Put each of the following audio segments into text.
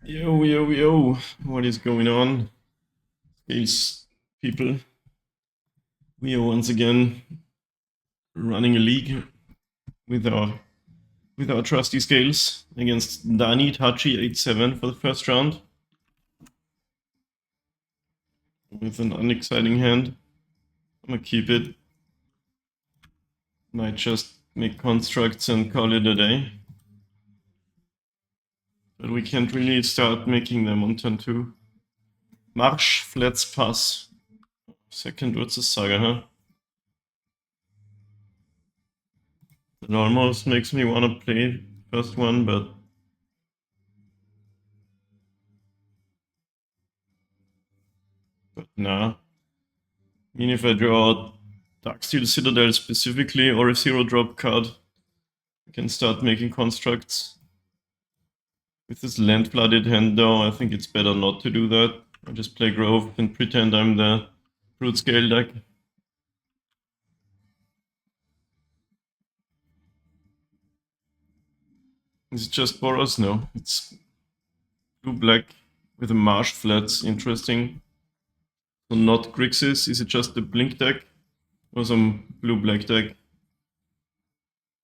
Yo, what is going on? Scales people. We are once again running a league with our trusty Scales against Dani Tachi 8-7 for the first round. With an unexciting hand. I'm gonna keep it. Might just make constructs and call it a day. But we can't really start making them on turn 2. Marsch, Flats, Pass. Second Urza Saga, huh? It almost makes me want to play first one, but nah. I mean, if I draw Darksteel Citadel specifically or a 0-drop card, I can start making constructs. With this land-flooded hand though, I think it's better not to do that. I just play Grove and pretend I'm the Brute Scale deck. Is it just Boros? No, it's blue-black with a Marsh Flats, interesting. So not Grixis, is it just the Blink deck? Or some blue-black deck?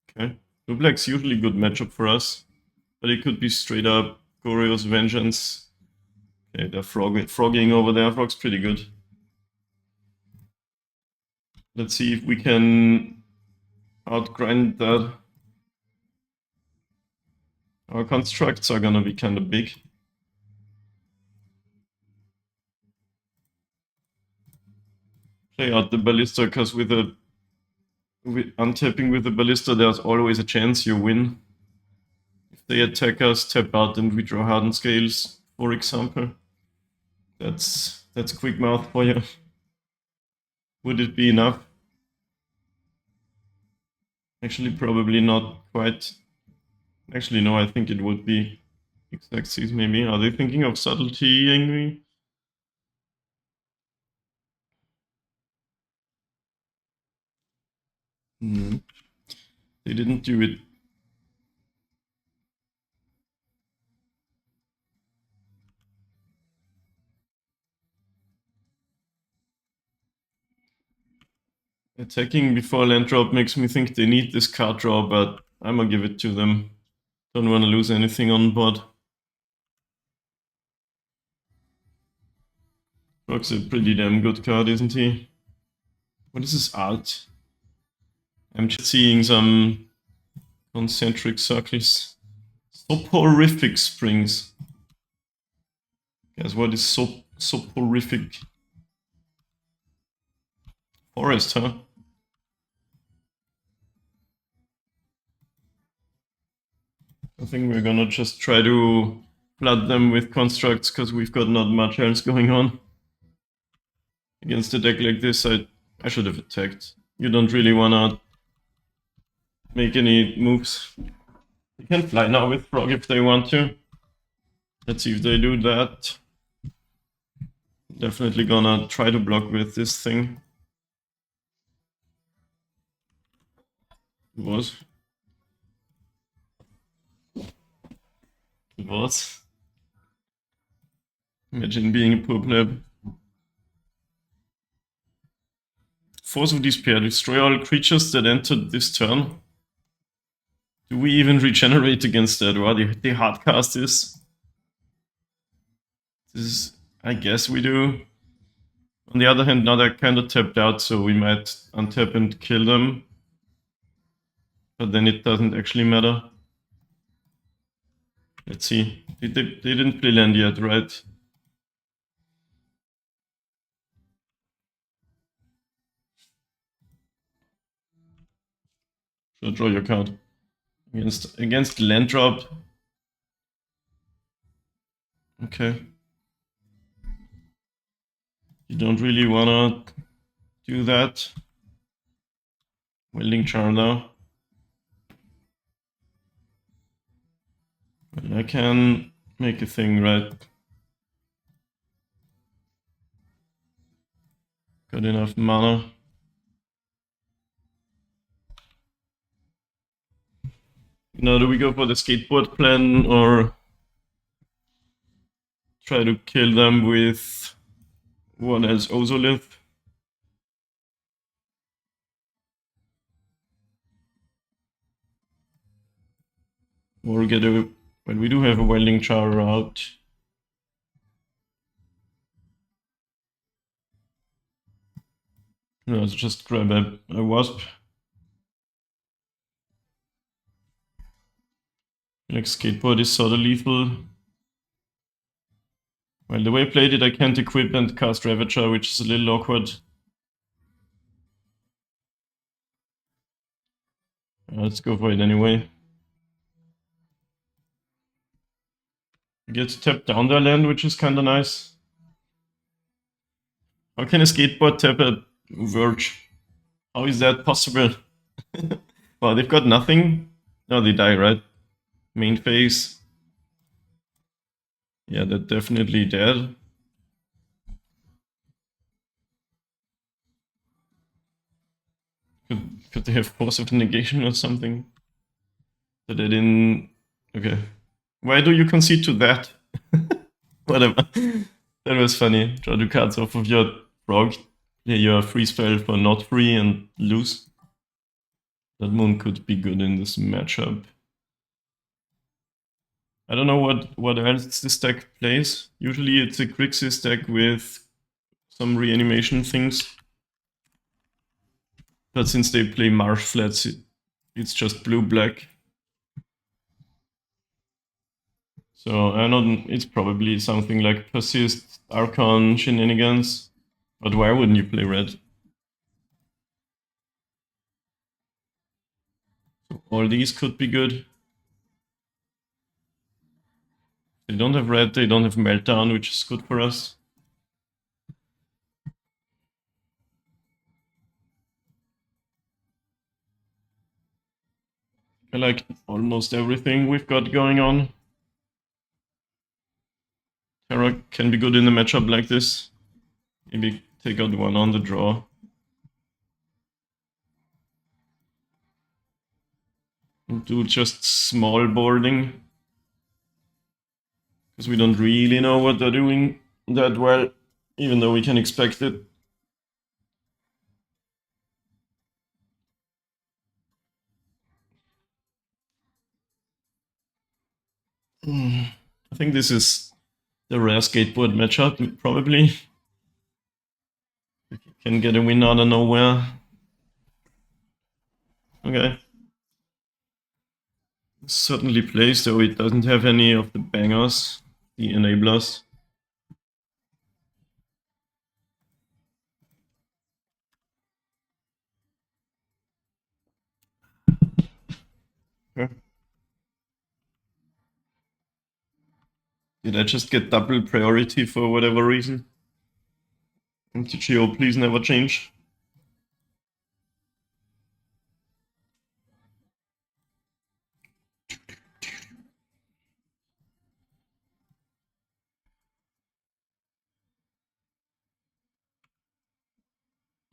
Okay, blue-black's usually a good matchup for us. But it could be straight up Goryo's Vengeance. Okay, they're frogging over there. Frog's pretty good. Let's see if we can outgrind that. Our constructs are gonna be kind of big. Play out the Ballista, because with untapping with the Ballista, there's always a chance you win. If they attack us, tap out and we draw Hardened Scales, for example. That's quick mouth for you. Would it be enough? Actually, probably not quite. Actually, no, I think it would be. Xaxis maybe. Are they thinking of subtletying me? They didn't do it. Attacking before land drop makes me think they need this card draw, but I'm gonna give it to them. Don't want to lose anything on board. Frog's a pretty damn good card, isn't he? What is his art? I'm just seeing some concentric circles. Soporific springs. Guess what is soporific? Forest, huh? I think we're gonna just try to flood them with constructs because we've got not much else going on. Against a deck like this, I should have attacked. You don't really wanna make any moves. You can fly now with Frog if they want to. Let's see if they do that. Definitely gonna try to block with this thing. It was. Imagine being a poor pleb. Force of Despair. Destroy all creatures that entered this turn. Do we even regenerate against that? Or they hardcast this? This is, I guess we do. On the other hand, now they're kind of tapped out, so we might untap and kill them. But then it doesn't actually matter. Let's see. They didn't play land yet, right? So draw your card. Against land drop. Okay. You don't really wanna do that. Welding charm though. Well, I can make a thing, right? Got enough mana. Now, do we go for the skateboard plan or try to kill them with what else? Ozolith. Or get a... Well, we do have a welding jar out. No, let's just grab a wasp. Like skateboard is sort of lethal. Well, the way I played it, I can't equip and cast Ravager, which is a little awkward. Let's go for it anyway. I get to tap down their land, which is kind of nice. How can a skateboard tap a Verge? How is that possible? Well, they've got nothing. No, they die, right? Main phase. Yeah, they're definitely dead. Could they have force of negation or something? But they didn't... Okay. Why do you concede to that? Whatever. That was funny. Draw 2 cards off of your frog. Play your free spell for not free and lose. That moon could be good in this matchup. I don't know what else this deck plays. Usually it's a Grixis deck with some reanimation things. But since they play Marsh Flats, it's just blue-black. So I know it's probably something like Persist, Archon, Shenanigans. But why wouldn't you play red? So all these could be good. They don't have red, they don't have Meltdown, which is good for us. I like almost everything we've got going on. Terra can be good in a matchup like this. Maybe take out one on the draw. And do just small boarding. Because we don't really know what they're doing that well, even though we can expect it. I think this is the rare skateboard matchup, probably. Can get a win out of nowhere. Okay. Certainly plays, though it doesn't have any of the bangers, the enablers. Okay. Did I just get double priority for whatever reason? MTGO, please never change.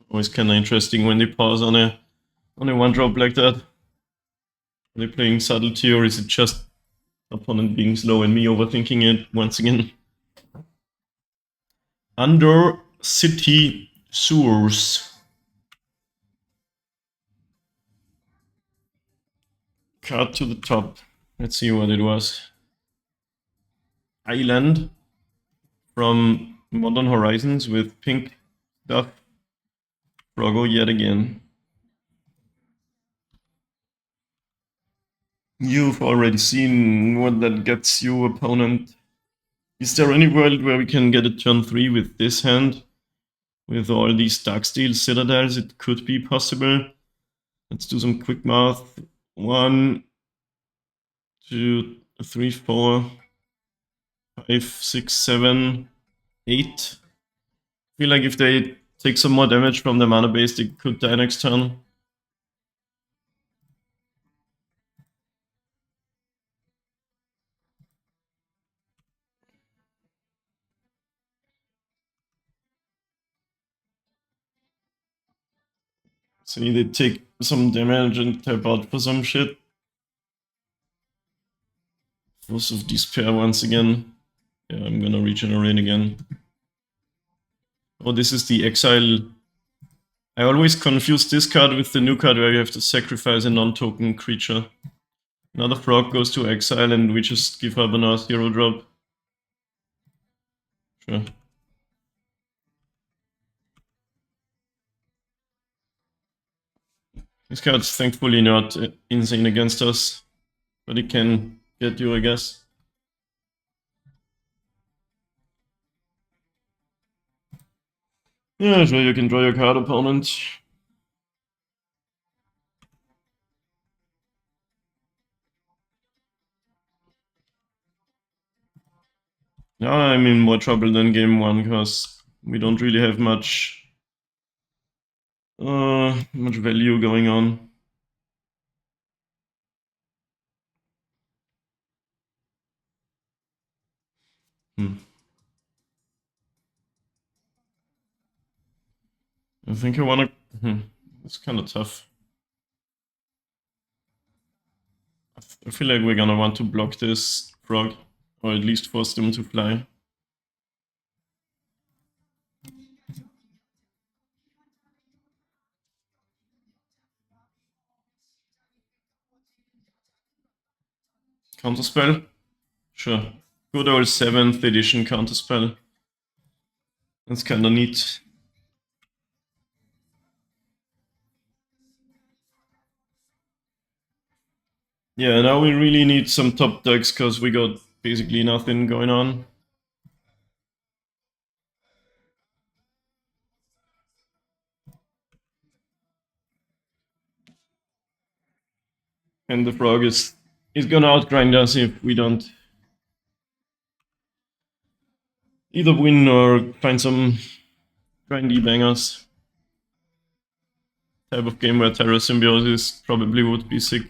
Always kind of interesting when they pause on a one drop like that. Are they playing subtlety, or is it just opponent being slow and me overthinking it once again? Under City Sewers. Card to the top. Let's see what it was. Island from Modern Horizons with pink stuff. Froggo yet again. You've already seen what that gets you, opponent. Is there any world where we can get a turn 3 with this hand? With all these Darksteel Citadels, it could be possible. Let's do some quick math. 1, 2, 3, 4, 5, 6, 7, 8. I feel like if they take some more damage from the mana base, they could die next turn. See, they take some damage and tap out for some shit. Force of Despair once again. Yeah, I'm gonna regenerate again. Oh, this is the exile. I always confuse this card with the new card where you have to sacrifice a non-token creature. Another frog goes to exile and we just give up another 0-drop. Sure. This card's thankfully not insane against us, but it can get you, I guess. Yeah, sure, you can draw your card, opponent. Now I'm in more trouble than game 1, because we don't really have much value going on. I think I wanna... It's kind of tough. I feel like we're gonna want to block this frog, or at least force them to fly. Counterspell? Sure. Good old 7th edition counterspell. That's kinda neat. Yeah, now we really need some top decks, because we got basically nothing going on. And the frog is gonna outgrind us if we don't either win or find some grindy bangers. Type of game where Terra Symbiosis probably would be sick.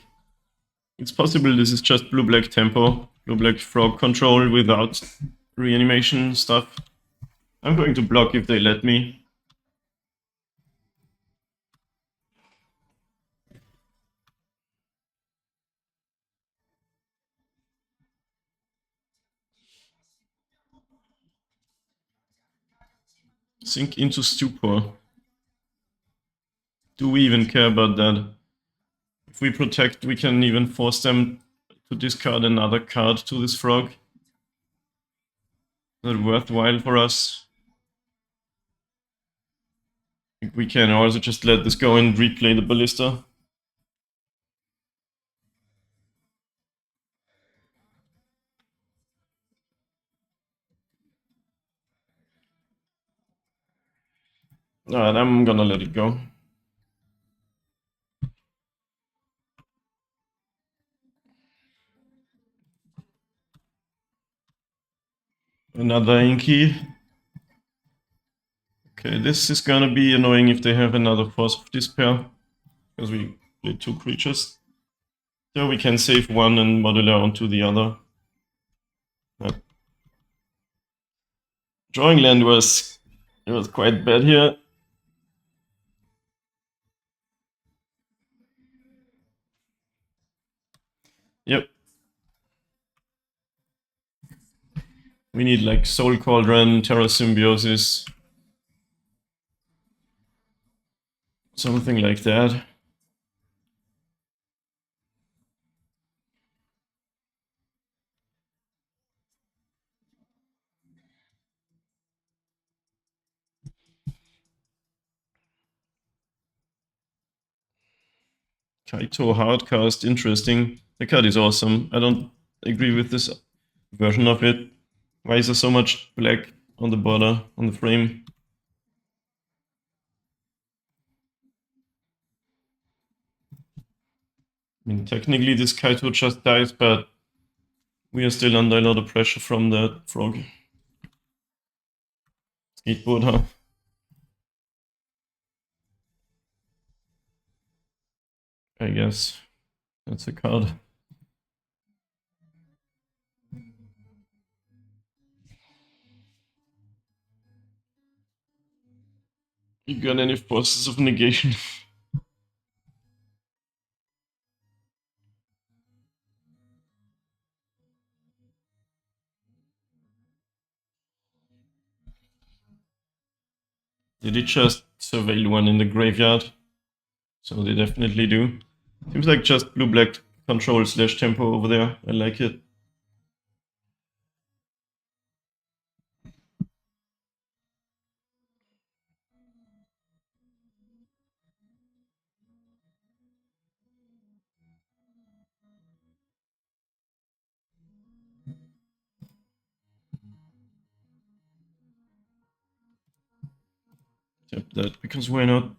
It's possible this is just blue-black tempo, blue-black frog control without reanimation stuff. I'm going to block if they let me. Sink into stupor. Do we even care about that? If we protect, we can even force them to discard another card to this frog. Is that worthwhile for us? I think we can also just let this go and replay the ballista. Alright, I'm gonna let it go. Another Inky. Okay, this is gonna be annoying if they have another Force of Despair, because we played 2 creatures. So we can save one and modular onto the other. Drawing land was quite bad here. Yep. We need like Soul Cauldron, Terra Symbiosis, something like that. Kaito Hardcast, interesting. The card is awesome. I don't agree with this version of it. Why is there so much black on the border, on the frame? I mean, technically this Kaito just dies, but we are still under a lot of pressure from that frog. Skateboard, huh? I guess. That's a card. You got any forces of negation? They did just surveil one in the graveyard, so they definitely do. Seems like just blue-black control / tempo over there. I like it. Tap that, because why not?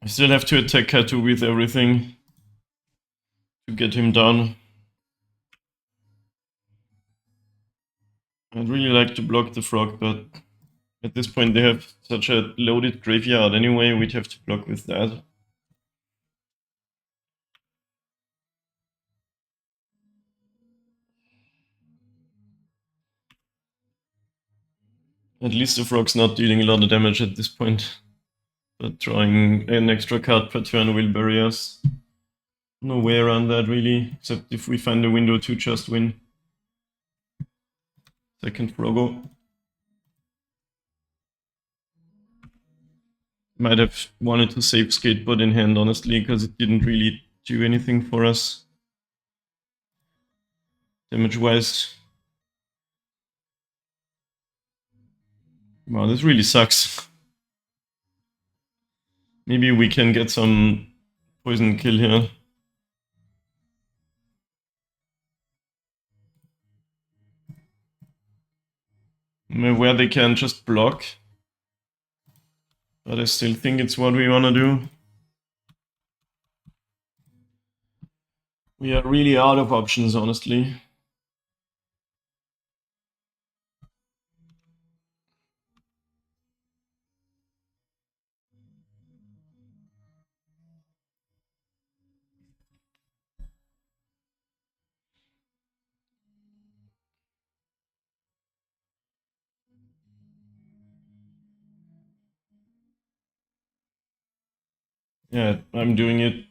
I still have to attack Katu with everything to get him down. I'd really like to block the frog, but at this point they have such a loaded graveyard anyway, we'd have to block with that. At least the frog's not dealing a lot of damage at this point. But drawing an extra card per turn will bury us. No way around that really, except if we find a window to just win. Second Frogo. Might have wanted to save Skateboard in hand, honestly, because it didn't really do anything for us. Damage-wise. Wow, this really sucks. Maybe we can get some poison kill here. Where they can just block. But I still think it's what we want to do. We are really out of options, honestly. Yeah, I'm doing it.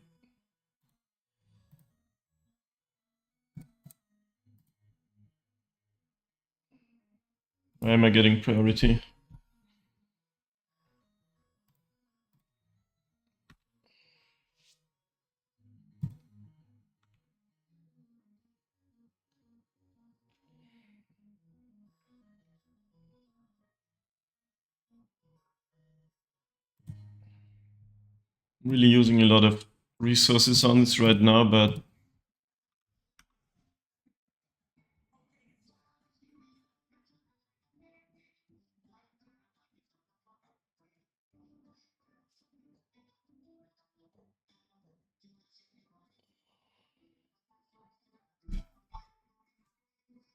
Why am I getting priority? Really using a lot of resources on this right now, but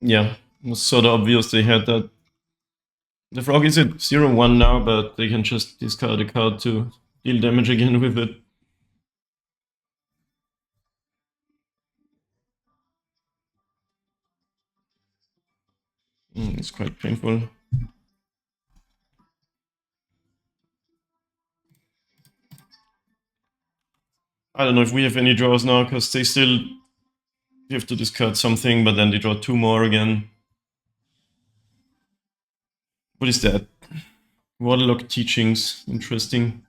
yeah, it was sort of obvious they had that. The frog is at 0-1 now, but they can just discard a card to deal damage again with it. It's quite painful. I don't know if we have any draws now, because they still have to discard something, but then they draw 2 more again. What is that? Warlock Teachings. Interesting.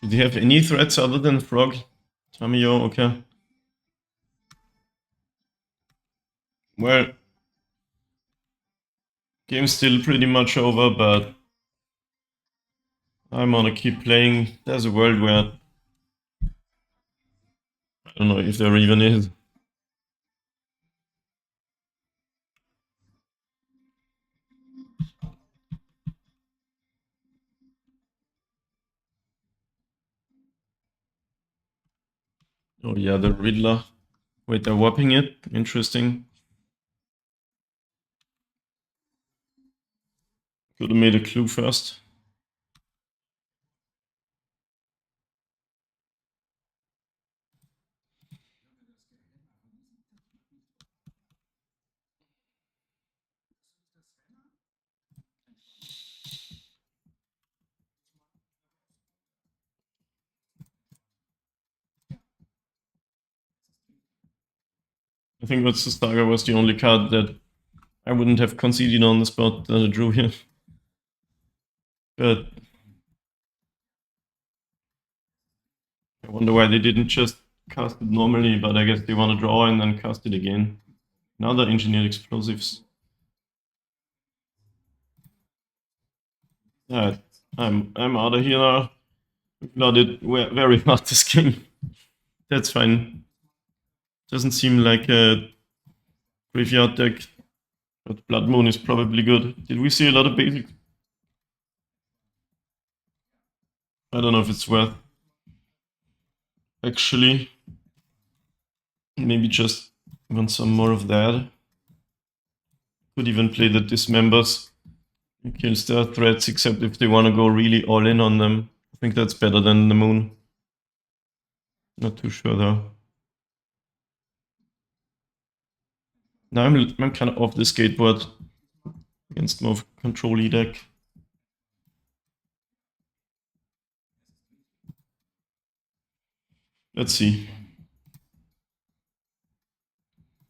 Do they have any threats other than frog? Tamiyo, okay. Well, game's still pretty much over, but I'm gonna keep playing. There's a world where I don't know if there even is. Oh yeah, the Riddler. Wait, they're whopping it? Interesting. Could have made a clue first. I think What's the Saga was the only card that I wouldn't have conceded on the spot that I drew here. But I wonder why they didn't just cast it normally, but I guess they want to draw and then cast it again. Another Engineered Explosives. Alright, I'm out of here now. We flooded very hard this game. That's fine. Doesn't seem like a graveyard deck, but Blood Moon is probably good. Did we see a lot of basic? I don't know if it's worth. Actually, maybe just want some more of that. Could even play the Dismembers. Kills their threats, except if they want to go really all in on them. I think that's better than the Moon. Not too sure though. Now I'm kind of off the skateboard against more of a control-y deck. Let's see.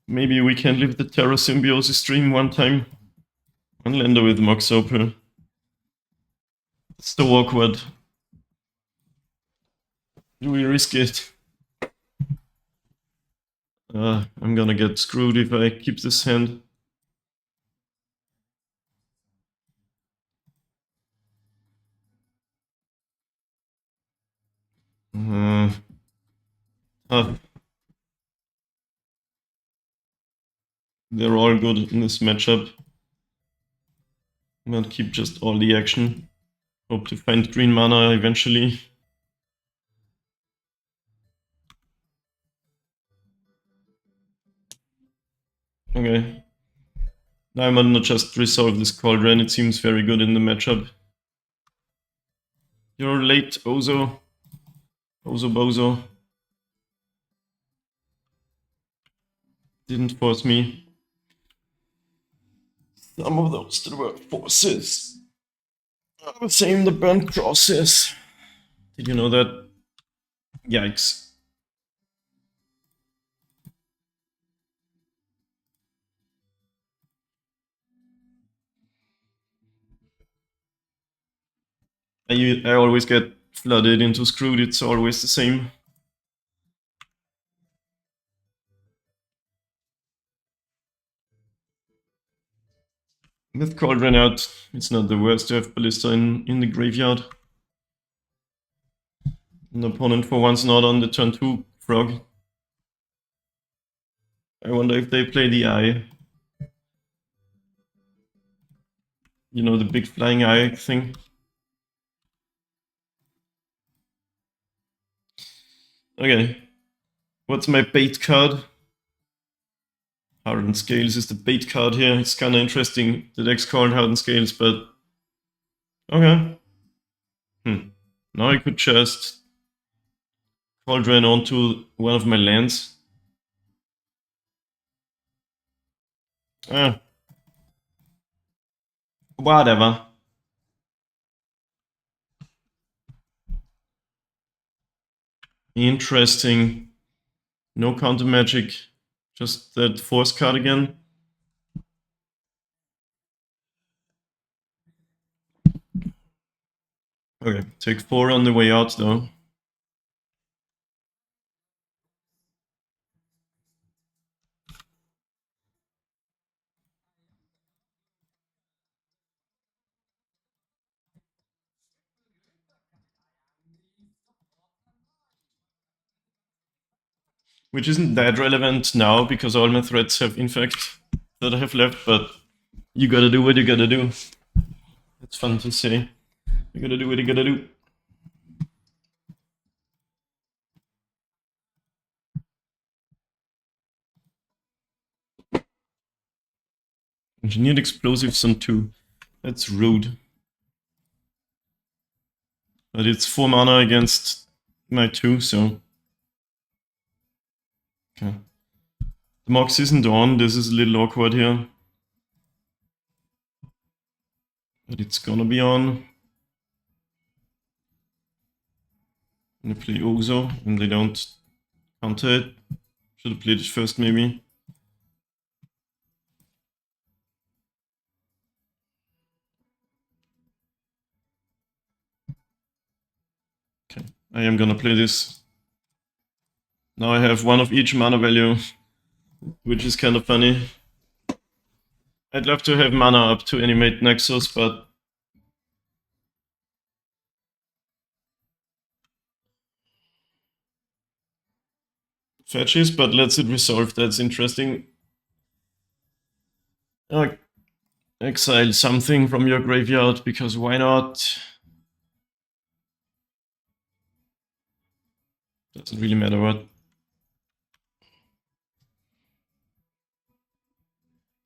Maybe we can live the Terra Symbiosis stream one time. One lander with Mox Opal. It's so awkward. Do we risk it? I'm gonna get screwed if I keep this hand. They're all good in this matchup. I'm gonna keep just all the action. Hope to find green mana eventually. Okay. Now I'm gonna just resolve this Cauldron. It seems very good in the matchup. You're late, Ozo. Ozo Bozo. Didn't force me. Some of those that were forces are the same that burn crosses. Did you know that? Yikes. I always get flooded into screwed, it's always the same. With Cauldron out, it's not the worst to have Ballista in the graveyard. An opponent for once not on the turn 2 frog. I wonder if they play the eye. You know, the big flying eye thing. Okay. What's my bait card? Hardened Scales is the bait card here. It's kind of interesting. The deck's called Hardened Scales, but... Okay. Now I could just Cauldron onto one of my lands. Whatever. Interesting. No counter magic. Just that force card again. Okay, take 4 on the way out though. Which isn't that relevant now, because all my threats have infect that I have left, but you gotta do what you gotta do. It's fun to say. You gotta do what you gotta do. Engineered Explosives on 2. That's rude. But it's 4 mana against my 2, so... Okay. The Mox isn't on, this is a little awkward here. But it's gonna be on. I'm gonna play Ozo, and they don't counter it. Should have played it first, maybe. I am gonna play this. Now I have one of each mana value, which is kind of funny. I'd love to have mana up to animate Nexus, but fetches, but let's it resolve. That's interesting. Exile something from your graveyard, because why not? Doesn't really matter what.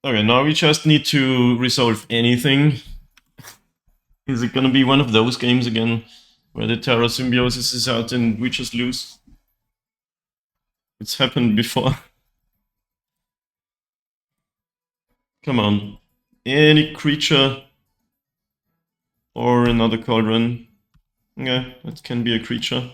Okay, now we just need to resolve anything. Is it gonna be one of those games again, where the Terra Symbiosis is out and we just lose? It's happened before. Come on. Any creature or another cauldron. Yeah, that can be a creature.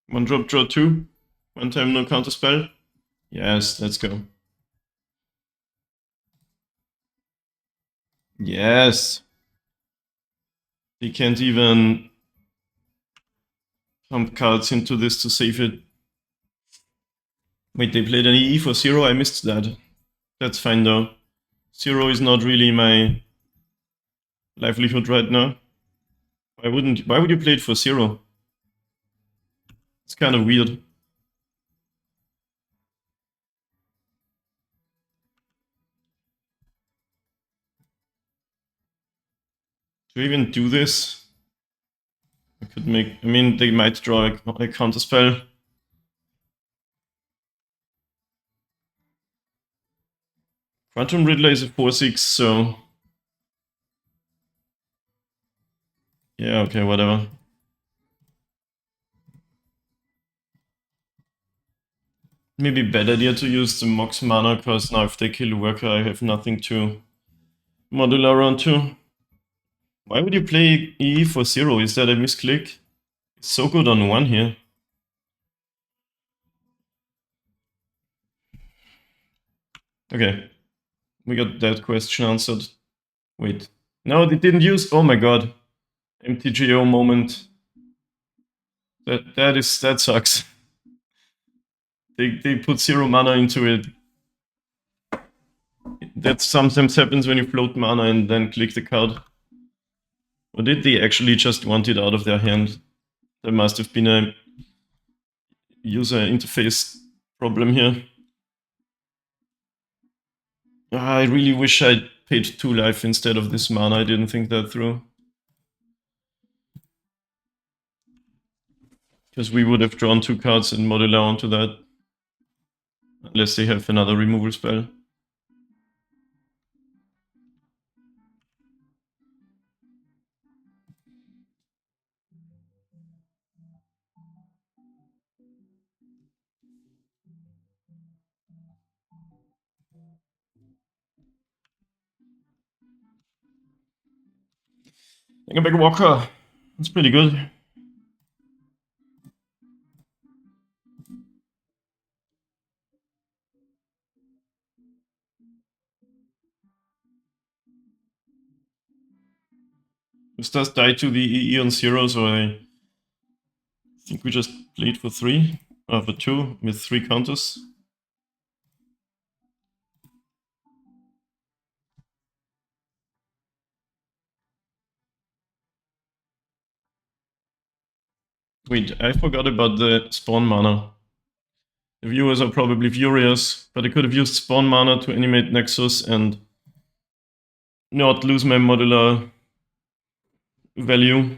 One drop, draw two. One time, no counter spell. Yes, let's go. Yes. He can't even pump cards into this to save it. Wait, they played an EE for 0? I missed that. That's fine though. 0 is not really my livelihood right now. Why would you play it for 0? It's kind of weird. To even do this, I could make. I mean, they might draw a counter spell. Quantum Riddler is a 4/6, so yeah, okay, whatever. Maybe bad idea to use the Mox mana, because now if they kill Worker, I have nothing to modular around to. Why would you play EE for 0? Is that a misclick? It's so good on 1 here. Okay, we got that question answered. Wait, no, they didn't use. Oh my god, MTGO moment. That sucks. They put 0 mana into it. That sometimes happens when you float mana and then click the card. Or did they actually just want it out of their hand? There must have been a user interface problem here. I really wish I paid 2 life instead of this mana. I didn't think that through. Because we would have drawn 2 cards and modular onto that. Unless they have another removal spell. Big Walker. That's pretty good. This does die to the EE on 0, so I think we just played for 3. For 2 with 3 counters. Wait, I forgot about the spawn mana. The viewers are probably furious, but I could have used spawn mana to animate Nexus and not lose my modular value.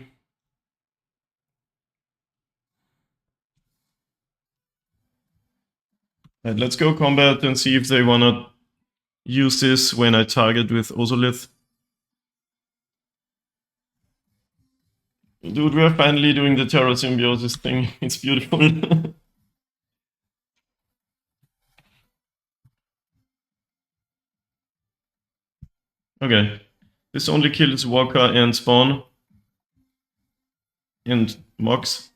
Right, let's go combat and see if they wanna use this when I target with Ozolith. Dude, we are finally doing the Terra Symbiosis thing. It's beautiful. Okay. This only kills Walker and Spawn. And Mox.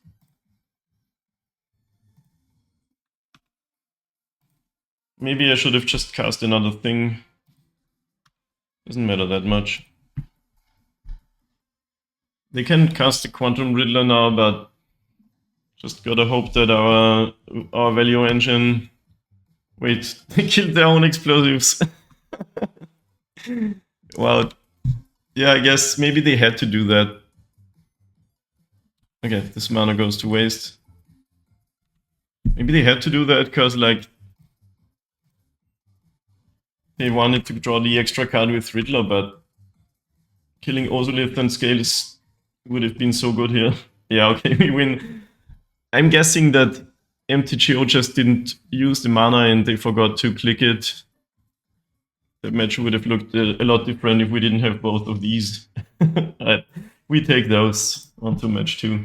Maybe I should have just cast another thing. Doesn't matter that much. They can cast the Quantum Riddler now, but just gotta hope that our value engine... Wait, they killed their own explosives. Wow. Yeah, I guess maybe they had to do that. Okay, this mana goes to waste. Maybe they had to do that because, like, they wanted to draw the extra card with Riddler, but killing Ozolith and Scales would have been so good here. Yeah, okay, we win. I'm guessing that MTGO just didn't use the mana and they forgot to click it. The match would have looked a lot different if we didn't have both of these. We take those onto match 2.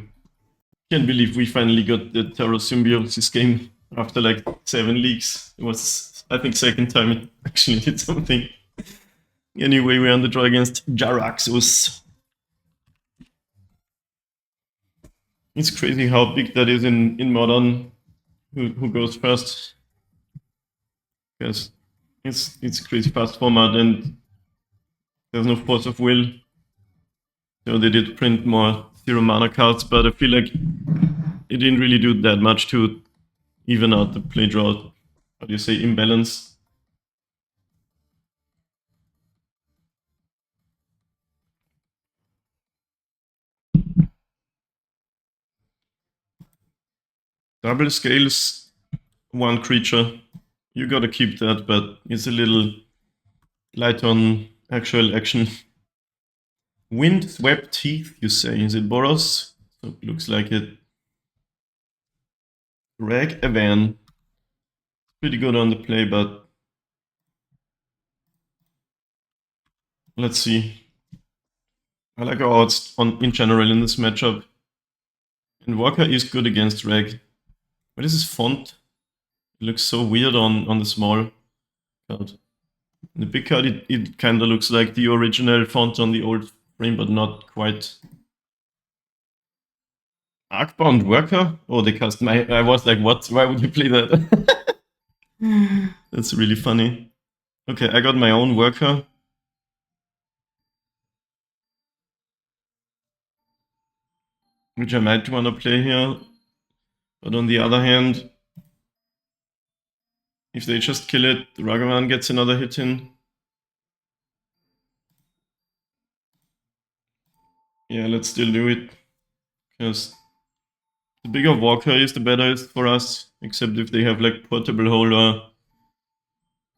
Can't believe we finally got the Terror Symbiosis game after like 7 leagues. It was, I think, second time it actually did something. Anyway, we're on the draw against Jaraxxus. It's crazy how big that is in Modern. Who goes first? Because it's crazy fast format and there's no force of will. So they did print more 0 mana cards, but I feel like it didn't really do that much to even out the play draw. How do you say, imbalance? Double scales, 1 creature. You gotta keep that, but it's a little light on actual action. Windswept Teeth, you say? Is it Boros? So it looks like it. Ragavan. Pretty good on the play, but let's see. I like our odds in general in this matchup. And Walker is good against Rag. What is this font? It looks so weird on the small card. In the big card, it kind of looks like the original font on the old frame, but not quite. Arcbound Worker? Oh, they cast my... I was like, what? Why would you play that? That's really funny. Okay, I got my own worker. Which I might want to play here. But on the other hand, if they just kill it, Ragavan gets another hit in. Yeah, let's still do it. Because the bigger Walker is, the better it's for us. Except if they have like Portable Hole or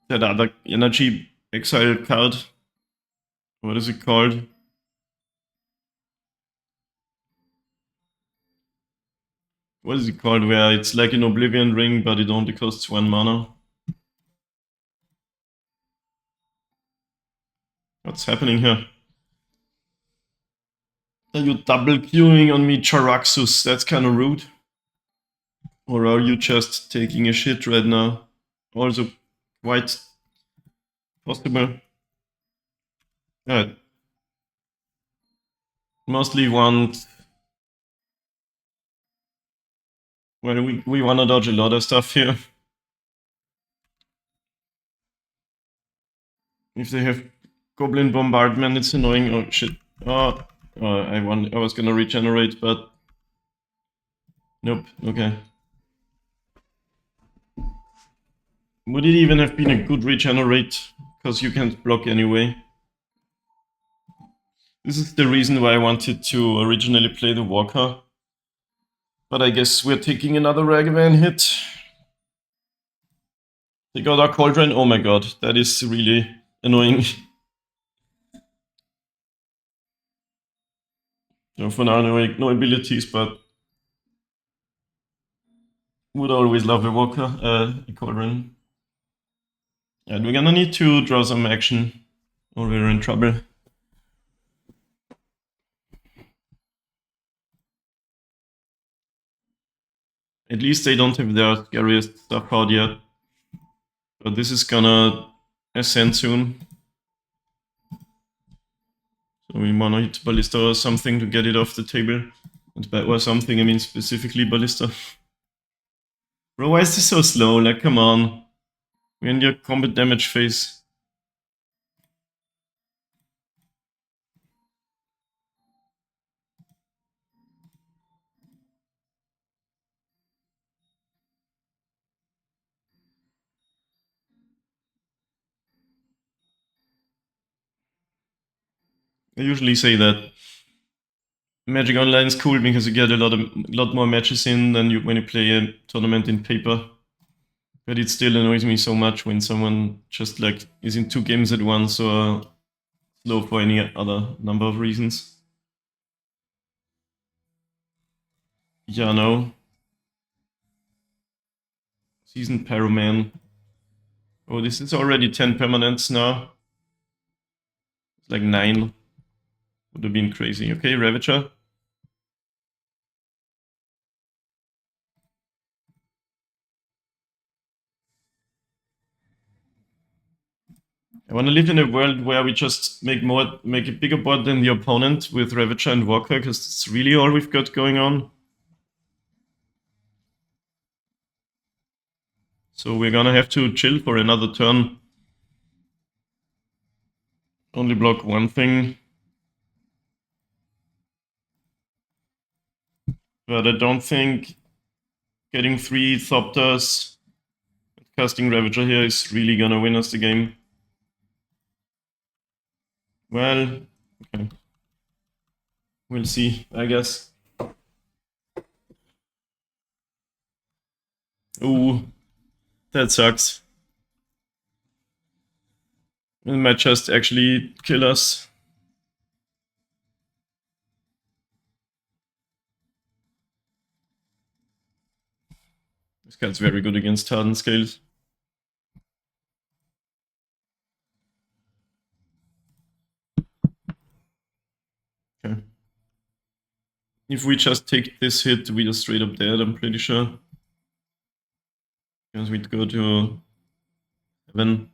that other energy exile card. What is it called? What is it called? Where it's like an Oblivion Ring, but it only costs 1 mana. What's happening here? Are you double queuing on me, Jaraxxus? That's kind of rude. Or are you just taking a shit right now? Also quite possible. Alright. Mostly want... Well, we want to dodge a lot of stuff here. If they have Goblin Bombardment, it's annoying. Oh shit. Oh, I was gonna regenerate, but... Nope, okay. Would it even have been a good regenerate? Because you can't block anyway. This is the reason why I wanted to originally play the Walker. But I guess we're taking another Ragavan hit. They got our Cauldron. Oh my god, that is really annoying. So for now, no abilities, but would always love a Walker, a Cauldron. And we're gonna need to draw some action, or we're in trouble. At least they don't have their scariest stuff out yet. But this is gonna ascend soon. So we wanna hit Ballista or something to get it off the table. And by or something, I mean specifically Ballista. Bro, why is this so slow? Like, come on. We're in your combat damage phase. I usually say that Magic Online is cool because you get a lot more matches in than when you play a tournament in paper. But it still annoys me so much when someone just like is in 2 games at once or slow for any other number of reasons. Yeah, no. Seasoned Pyroman. Oh, this is already 10 permanents now. It's like 9. Would have been crazy. Okay, Ravager. I want to live in a world where we just make a bigger board than the opponent with Ravager and Walker, because it's really all we've got going on. So we're gonna have to chill for another turn. Only block one thing. But I don't think getting 3 Thopters, casting Ravager here is really gonna win us the game. Well, okay. We'll see, I guess. Ooh, that sucks. It might just actually kill us. This guy's very good against hardened scales. Okay. If we just take this hit, we are straight up dead, I'm pretty sure. Because we'd go to 7.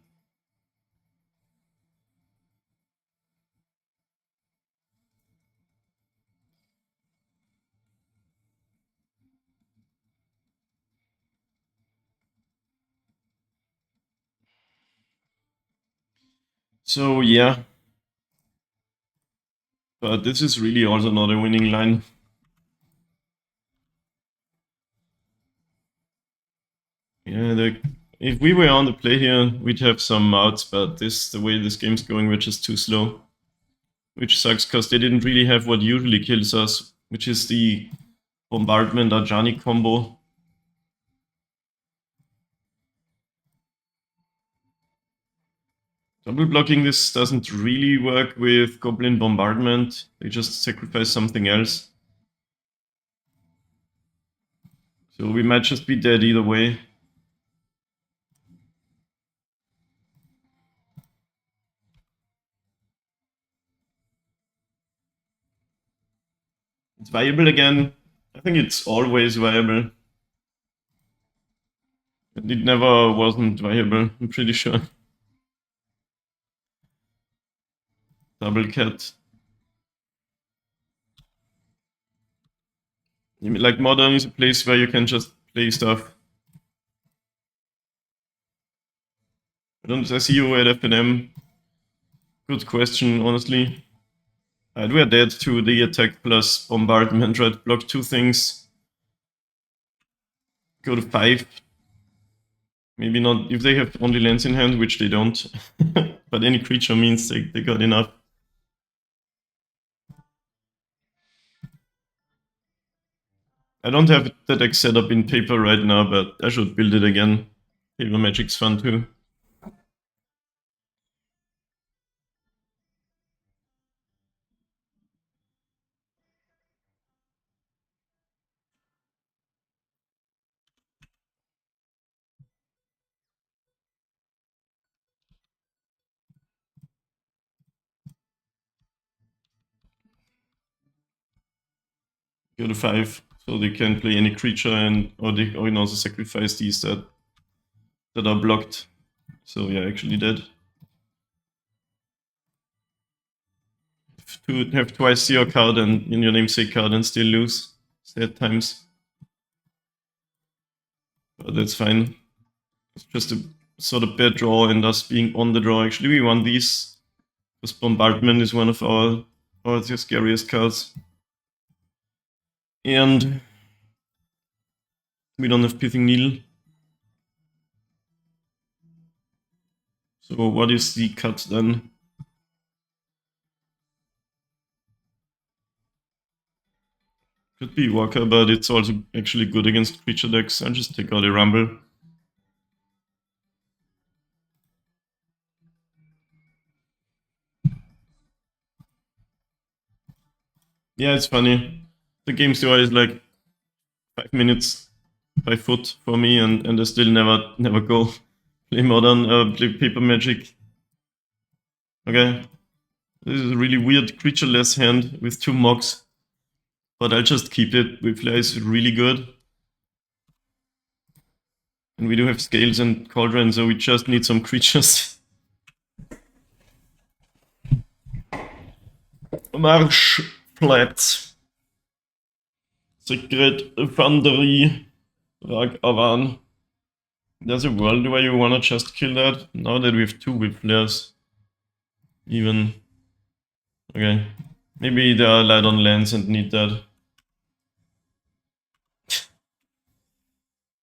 So yeah. But this is really also not a winning line. Yeah, if we were on the play here, we'd have some outs, but the way this game's going, we're just too slow. Which sucks, because they didn't really have what usually kills us, which is the Bombardment Ajani combo. Double blocking this doesn't really work with Goblin Bombardment. They just sacrifice something else. So we might just be dead either way. It's viable again. I think it's always viable. It never wasn't viable, I'm pretty sure. Double cat. Like Modern is a place where you can just play stuff. I see you at FNM. Good question, honestly. We're dead to the attack plus bombardment, right? Block 2 things. Go to 5. Maybe not if they have only lands in hand, which they don't. But any creature means they got enough. I don't have that deck set up in paper right now, but I should build it again. Paper Magic's fun too. Go to 5, so they can play any creature, or they can also sacrifice these that are blocked. So yeah, actually dead. To have twice your card and in your namesake card and still lose. Sad times. But that's fine. It's just a sort of bad draw and us being on the draw. Actually, we won these because Bombardment is one of our scariest cards. And we don't have Pithing Needle. So what is the cut then? Could be Walker, but it's also actually good against creature decks. I'll just take out a Rumble. Yeah, it's funny. The game store is like 5 minutes by foot for me, and I still never go play Modern, play Paper Magic. Okay, this is a really weird creatureless hand with 2 Mogs, but I'll just keep it. Whiffler is really good. And we do have Scales and Cauldron, so we just need some creatures. Marsh Flats. Secret Foundry. Rag Avan. There's a world where you wanna just kill that? Now that we have 2 Whifflers. Even. Okay. Maybe they are light on lands and need that.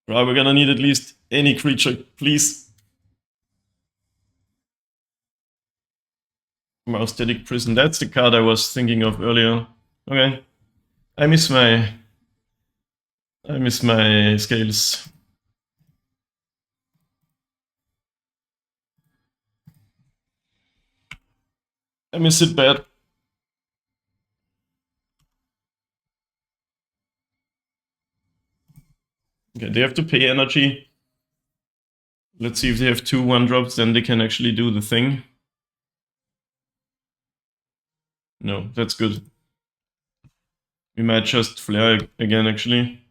Right, we're gonna need at least any creature, please. Moustatic Prison, that's the card I was thinking of earlier. Okay. I miss my Scales. I miss it bad. Okay, they have to pay energy. Let's see if they have 2 1-drops, then they can actually do the thing. No, that's good. We might just flare again, actually.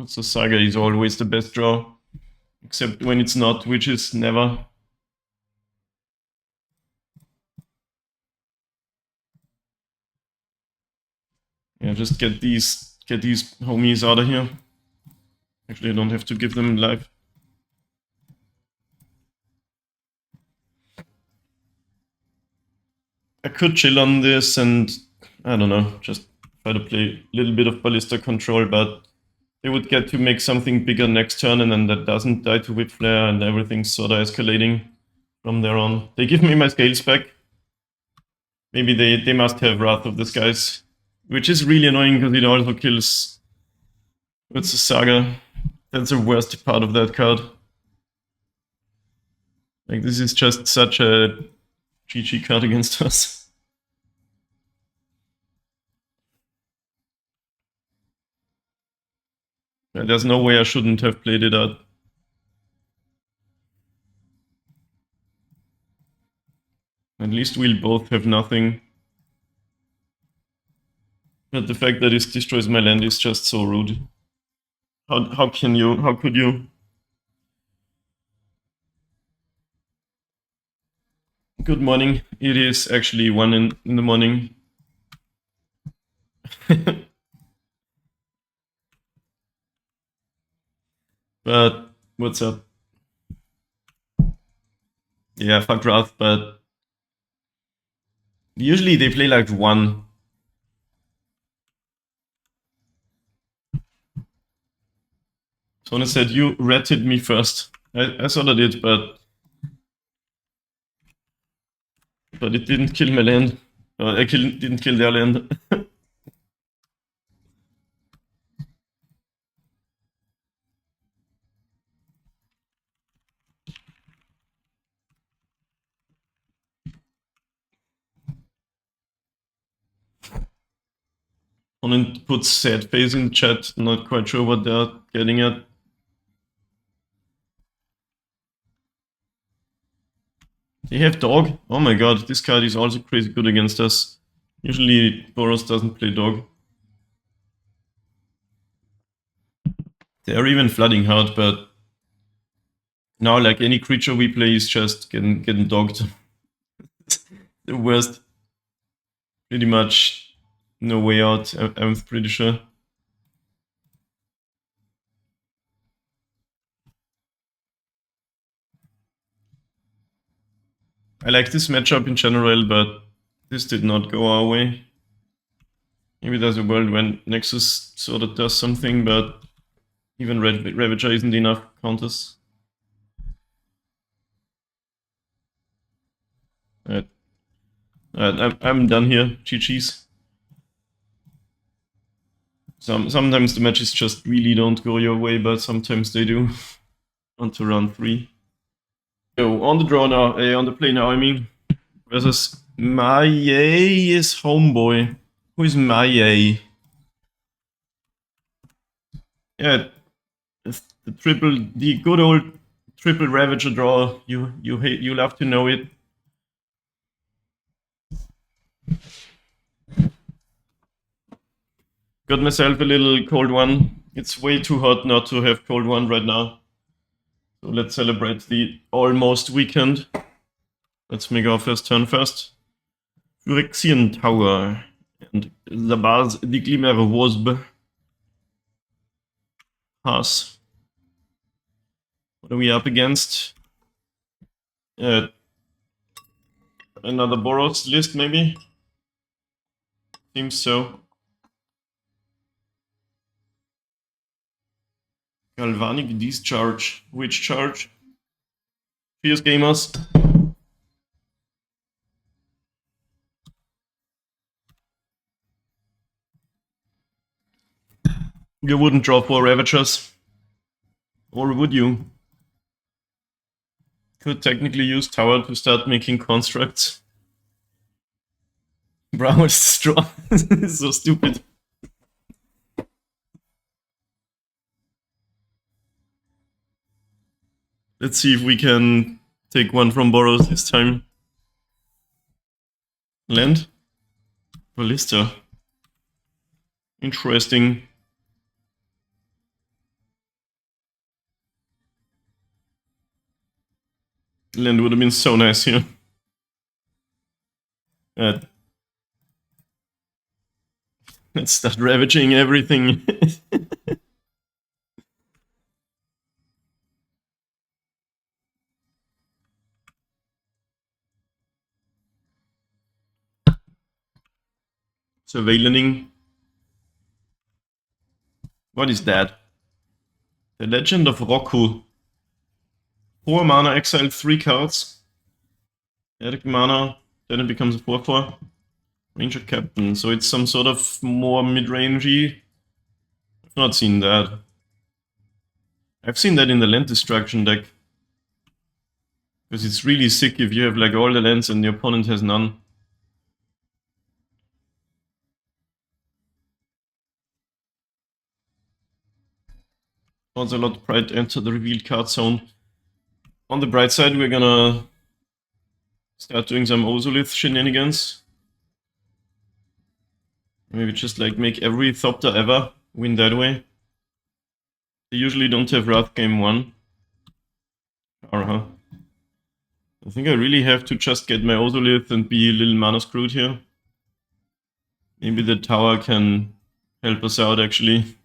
So Saga is always the best draw. Except when it's not, which is never. Yeah, just get these homies out of here. Actually, I don't have to give them life. I could chill on this and, I don't know, just try to play a little bit of Ballista Control, but they would get to make something bigger next turn, and then that doesn't die to Whip Flare, and everything's sort of escalating from there on. They give me my Scales back. Maybe they must have Wrath of the Skies, which is really annoying because it also kills... What's the Saga? That's the worst part of that card. Like, this is just such a GG card against us. Yeah, there's no way I shouldn't have played it out. At least we'll both have nothing. But the fact that it destroys my land is just so rude. How could you? Good morning. It is actually 1 in the morning. But what's up? Yeah, fuck Wrath, but usually they play like 1. Someone said you ratted me first. I thought I did, but it didn't kill my land. Didn't kill their land. Opponent puts sad face in chat, not quite sure what they're getting at. They have Dog? Oh my god, this card is also crazy good against us. Usually Boros doesn't play Dog. They are even flooding hard, but now like any creature we play is just getting dogged. The worst. Pretty much no way out, I'm pretty sure. I like this matchup in general, but this did not go our way. Maybe there's a world when Nexus sort of does something, but even Ravager isn't enough counters. Alright. I'm done here. GG's. Sometimes the matches just really don't go your way, but sometimes they do. On to round 3. So on the draw now, on the play now, I mean, versus Maye homeboy. Who is Maye? Yeah, it's the good old triple Ravager draw. You love to know it. Got myself a little cold one. It's way too hot not to have cold one right now. So let's celebrate the almost weekend. Let's make our first turn first. Phyrexian Tower and the base the Glimmer Wasp. Pass. What are we up against? Another Boros list, maybe? Seems so. Galvanic Discharge. Which charge? Fierce Gamers. You wouldn't draw 4 Ravagers. Or would you? Could technically use Tower to start making constructs. Bro, it's strong. It's so stupid. Let's see if we can take one from Boros this time. Land? Ballista. Interesting. Land would have been so nice here. Let's start ravaging everything. Surveillaning. What is that? The Legend of Roku. 4 mana, exile 3 cards. Add mana, then it becomes a 4/4. Ranger Captain, so it's some sort of more mid-rangey. I've not seen that. I've seen that in the land destruction deck. Because it's really sick if you have like all the lands and the opponent has none. Onslaught Pride enter the revealed card zone. On the bright side, we're gonna start doing some Ozolith shenanigans. Maybe just like make every Thopter ever win that way. They usually don't have Wrath game 1. I think I really have to just get my Ozolith and be a little mana screwed here. Maybe the tower can help us out actually.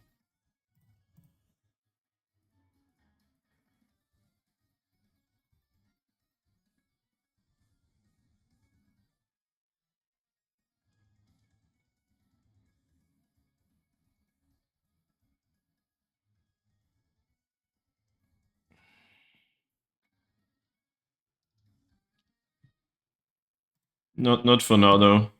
Not for now though.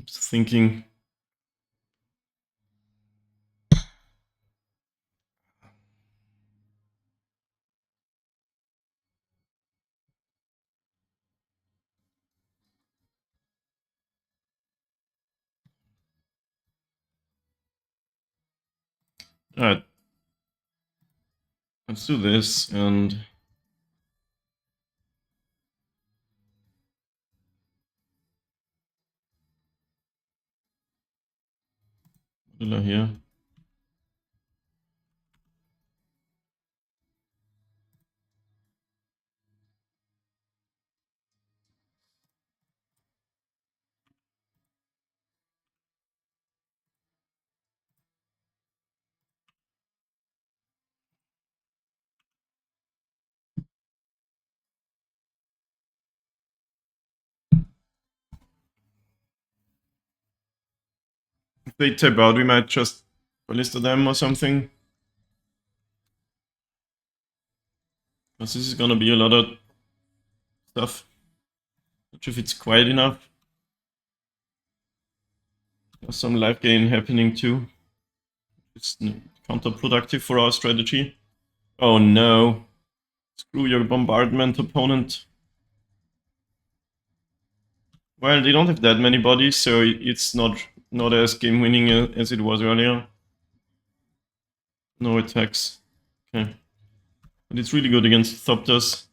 Just thinking. Alright. Let's do this and here. If they tap out, we might just ballista them or something. Because this is gonna be a lot of stuff. Not sure if it's quite enough. There's some life gain happening too. It's counterproductive for our strategy. Oh no. Screw your bombardment, opponent. Well, they don't have that many bodies, so it's not as game-winning as it was earlier. No attacks. Okay. But it's really good against Thopters.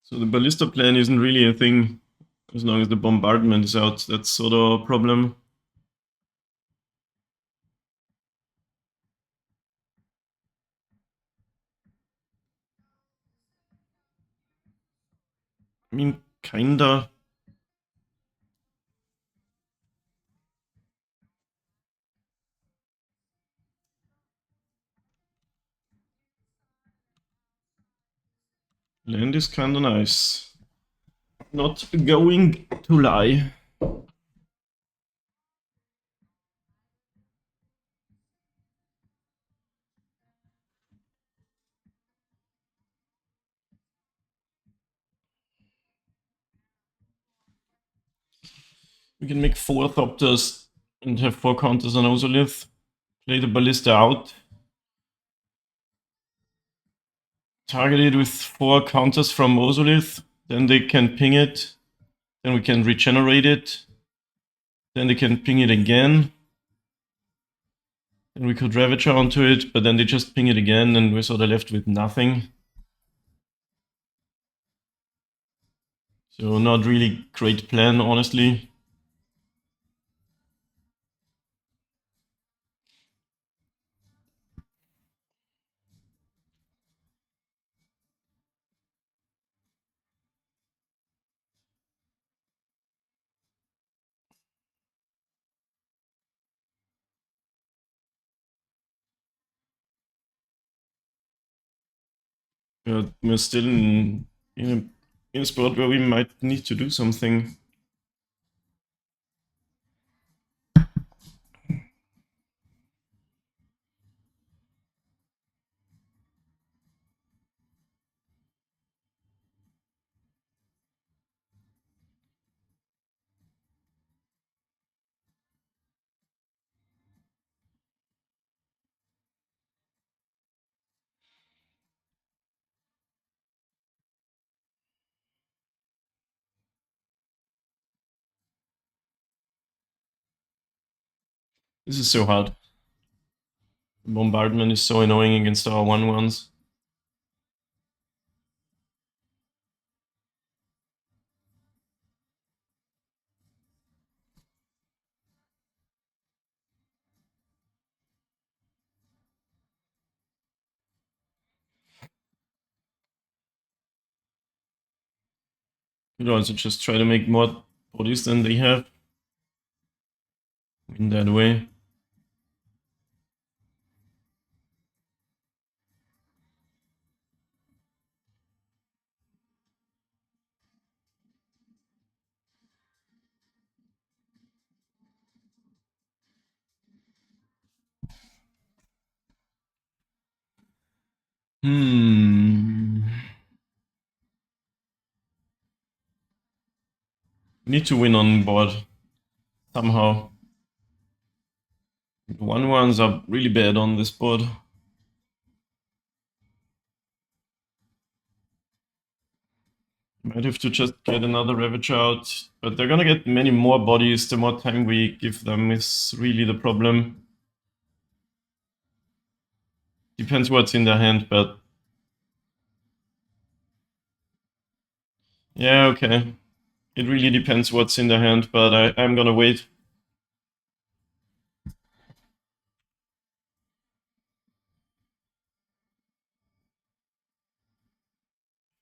So the ballista plan isn't really a thing as long as the bombardment is out. That's sort of a problem. I mean, kinda. Land is kinda nice. Not going to lie. We can make 4 Thopters and have 4 counters on Ozolith. Play the ballista out. Target it with 4 counters from Ozolith. Then they can ping it. Then we can regenerate it. Then they can ping it again. And we could Ravager onto it, but then they just ping it again and we're sort of left with nothing. So not really great plan, honestly. But we're still in a spot where we might need to do something. This is so hard. Bombardment is so annoying against our 1/1s. Could also just try to make more bodies than they have. In that way. We need to win on board somehow. 1/1s are really bad on this board. Might have to just get another Ravager out, but they're gonna get many more bodies the more time we give them is really the problem. Depends what's in their hand, but... Yeah, okay. It really depends what's in their hand, but I'm gonna wait.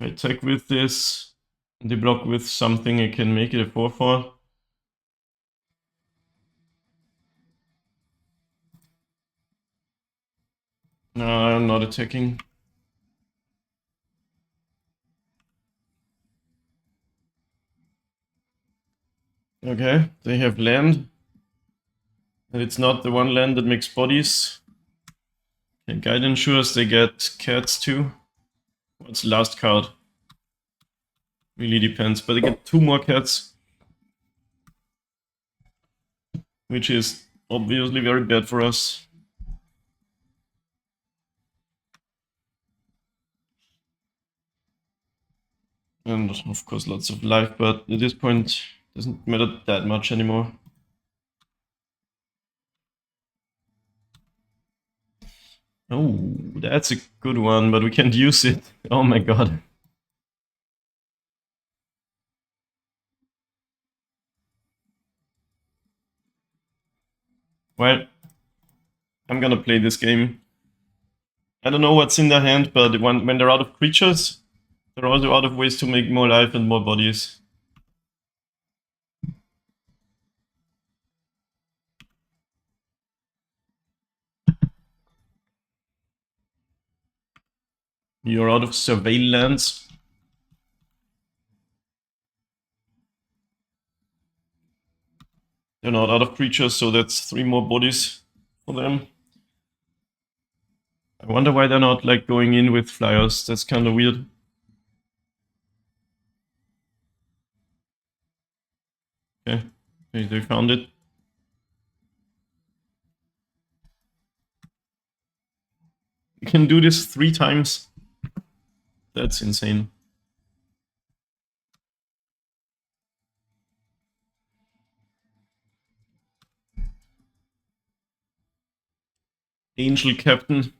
If I attack with this, and they block with something, I can make it a 4/4. No, I'm not attacking. Okay, they have land. And it's not the one land that makes bodies. Okay, Guide ensures they get cats too. What's the last card? Really depends, but they get 2 more cats. Which is obviously very bad for us. And of course lots of life, but at this point doesn't matter that much anymore. Oh, that's a good one, but we can't use it. Oh my god. Well, I'm gonna play this game. I don't know what's in their hand, but when they're out of creatures, they're also out of ways to make more life and more bodies. You're out of surveillance. They're not out of creatures, so that's 3 more bodies for them. I wonder why they're not like going in with flyers. That's kind of weird. Okay, they found it. You can do this 3 times. That's insane. Angel Captain.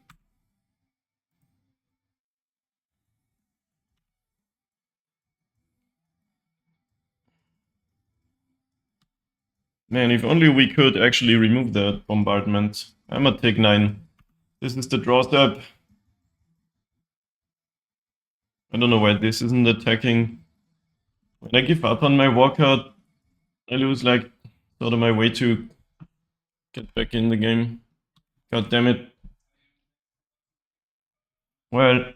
Man, if only we could actually remove that bombardment. I'm gonna take 9. This is the draw step. I don't know why this isn't attacking. When I give up on my walkout, I lose like sort of my way to get back in the game. God damn it. Well,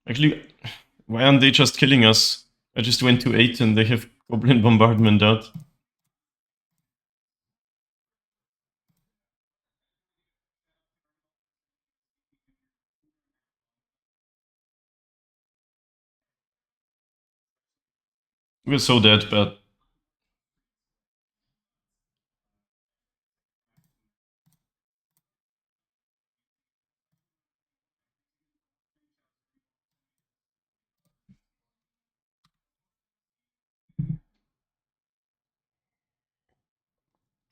actually, why aren't they just killing us? I just went to 8 and they have Goblin Bombardment out. We're so dead, but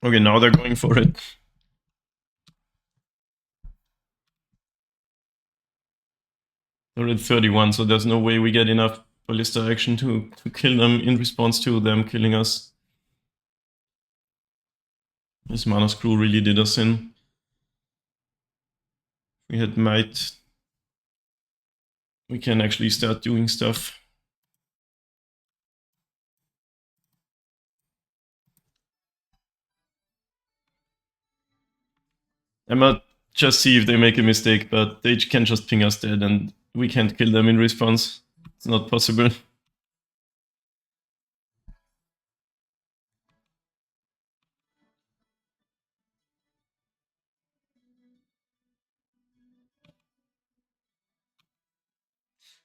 okay, now they're going for it. They're at 31, so there's no way we get enough ballista action to kill them in response to them killing us. This Mana Screw really did us in. We had Might. We can actually start doing stuff. I might just see if they make a mistake, but they can just ping us dead and we can't kill them in response. It's not possible.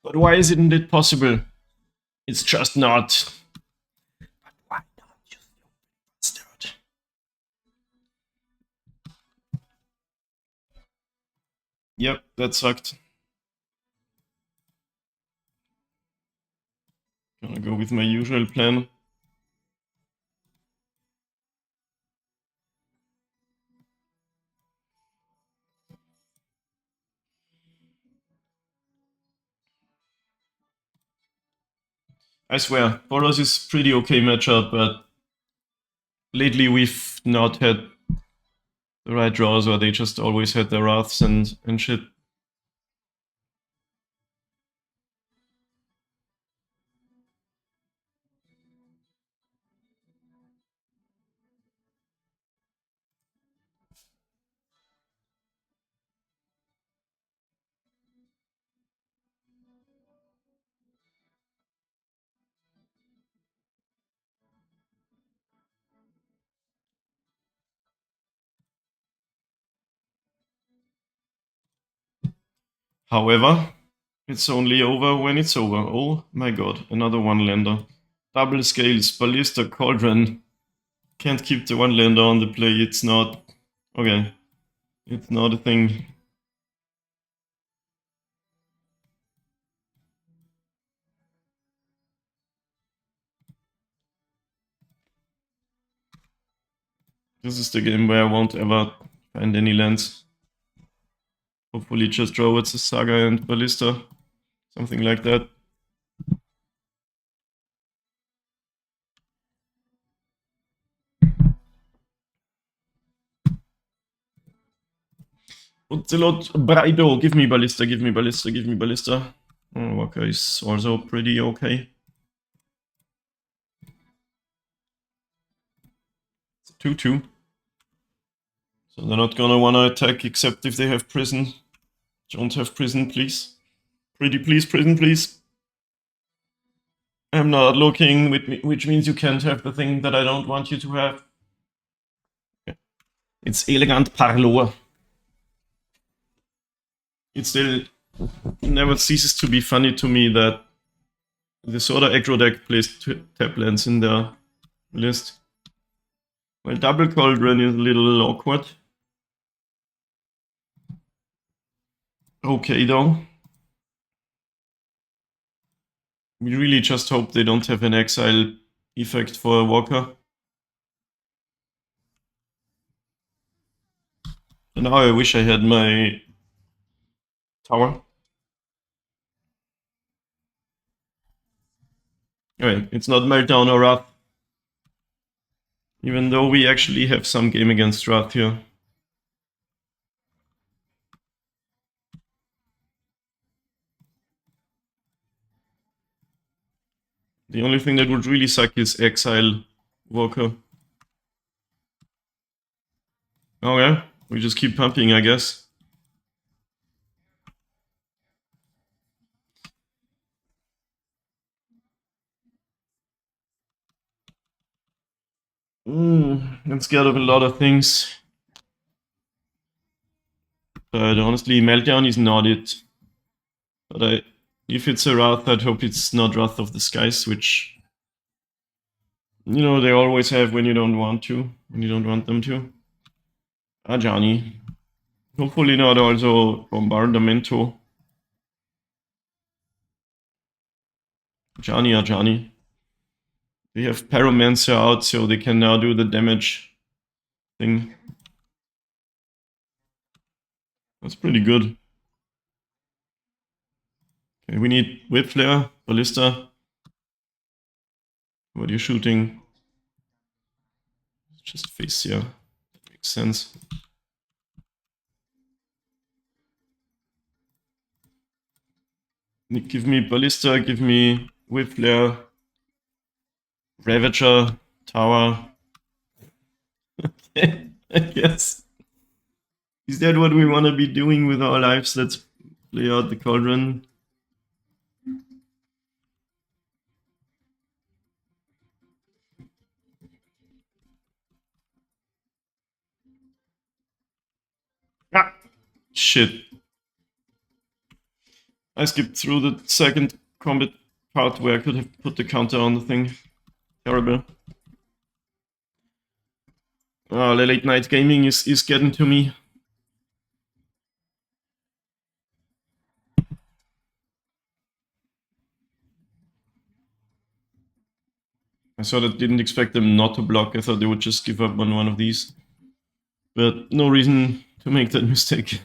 But why isn't it possible? It's just not. But why not? You bastard. Yep, that sucked. Gonna go with my usual plan. I swear, Boros is pretty okay matchup, but lately we've not had the right draws, or they just always had their wraths and shit. However, it's only over when it's over. Oh my god, another one-lander. Double scales, Ballista, Cauldron. Can't keep the one-lander on the play, it's not... Okay, it's not a thing. This is the game where I won't ever find any lands. Hopefully just draw with the Saga and Ballista. Something like that. Ocelot, Braido, give me Ballista, give me Ballista, give me Ballista. Oh, Waka is also pretty okay. It's a 2-2. So they're not gonna wanna attack except if they have prison. Don't have prison, please. Pretty please, prison, please. I'm not looking, which means you can't have the thing that I don't want you to have. It's elegant parlour. It still never ceases to be funny to me that the Soda aggro deck plays tap lands in their list. Well, double Cauldron is a little awkward. Okay, though. We really just hope they don't have an exile effect for a Walker. And now I wish I had my tower. Okay, it's not Meltdown or Wrath. Even though we actually have some game against Wrath here. The only thing that would really suck is exile Walker. Okay, we just keep pumping, I guess. I'm scared of a lot of things. But honestly, Meltdown is not it. But if it's a Wrath, I'd hope it's not Wrath of the Skies, which, you know, they always have when you don't want to, when you don't want them to. Ajani. Hopefully not also Bombardamento. Ajani. They have Pyromancer out, so they can now do the damage thing. That's pretty good. Okay, we need Whip Flare, Ballista. What are you shooting? Just face here. That makes sense. Give me Ballista, give me Whip Flare, Ravager, Tower. Okay, I guess. Is that what we want to be doing with our lives? Let's play out the Cauldron. Ah, shit. I skipped through the second combat part where I could have put the counter on the thing. Terrible. The late night gaming is getting to me. I sort of didn't expect them not to block. I thought they would just give up on one of these. But no reason to make that mistake.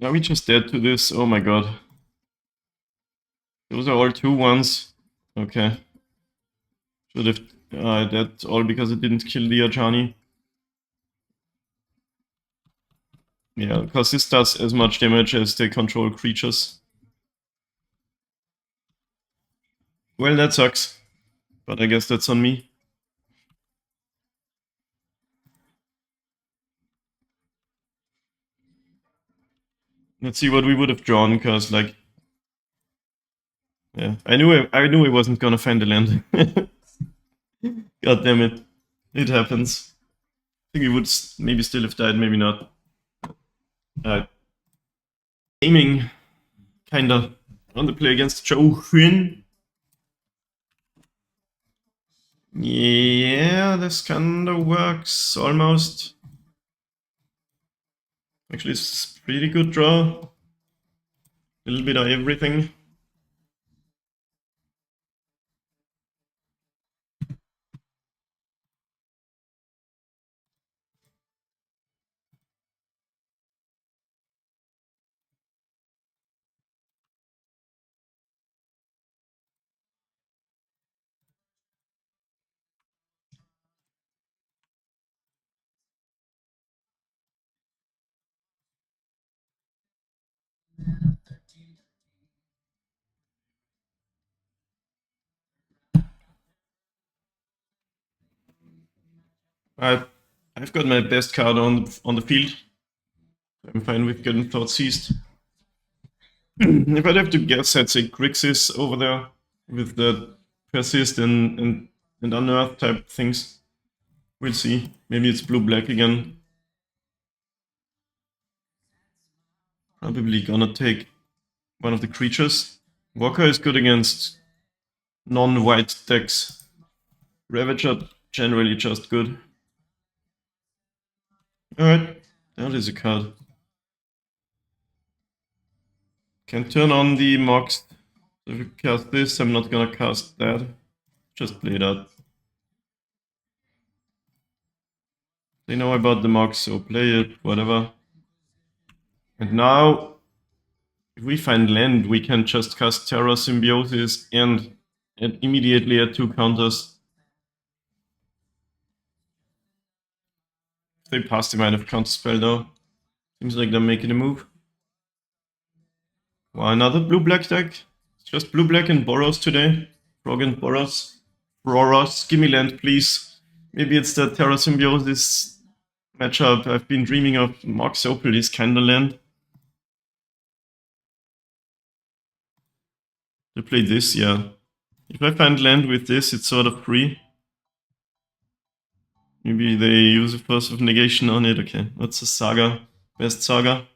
Are we just dead to this? Oh my god. Those are all 2-1s. Okay. Should have... that's all because it didn't kill the Ajani. Yeah, because this does as much damage as they control creatures. Well, that sucks. But I guess that's on me. Let's see what we would have drawn, because, like... Yeah, I knew I wasn't gonna find the land. God damn it. It happens. I think we would maybe still have died, maybe not. Aiming, kinda, on the play against Joe Huynh. Yeah, this kinda works, almost. Actually, it's a pretty good draw. A little bit of everything. I've got my best card on the field. I'm fine with getting thought seized. If I'd have to guess, I'd say Grixis over there with the persist and unearth type things. We'll see. Maybe it's blue-black again. Probably gonna take one of the creatures. Walker is good against non-white decks. Ravager generally just good. Alright, that is a card. Can turn on the Mox. If I cast this, I'm not gonna cast that. Just play that. They know about the Mox, so play it, whatever. And now, if we find land, we can just cast Terra Symbiosis and immediately add 2 counters. If they pass, they might have counterspell though. Seems like they're making a move. Wow, another blue-black deck. It's just blue-black and Boros today. Frog and Boros. Boros, gimme land, please. Maybe it's the Terra Symbiosis matchup I've been dreaming of. Mox Opal is kinda land. They play this, yeah. If I find land with this, it's sort of free. Maybe they use a Force of Negation on it. Okay, what's the Saga? Best Saga?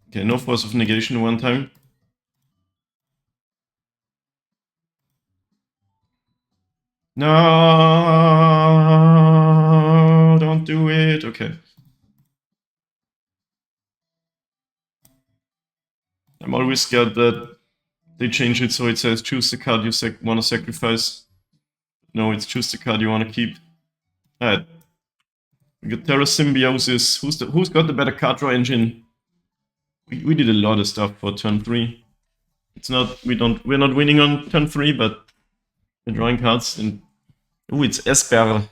Okay, no Force of Negation one time. No, don't do it. Okay. I'm always scared that they change it so it says choose the card you want to sacrifice. No, it's choose the card you want to keep. Alright. We got Terra Symbiosis. Who's got the better card draw engine? We did a lot of stuff for turn 3. It's not we're not winning on turn 3, but we're drawing cards. And oh, it's Esper.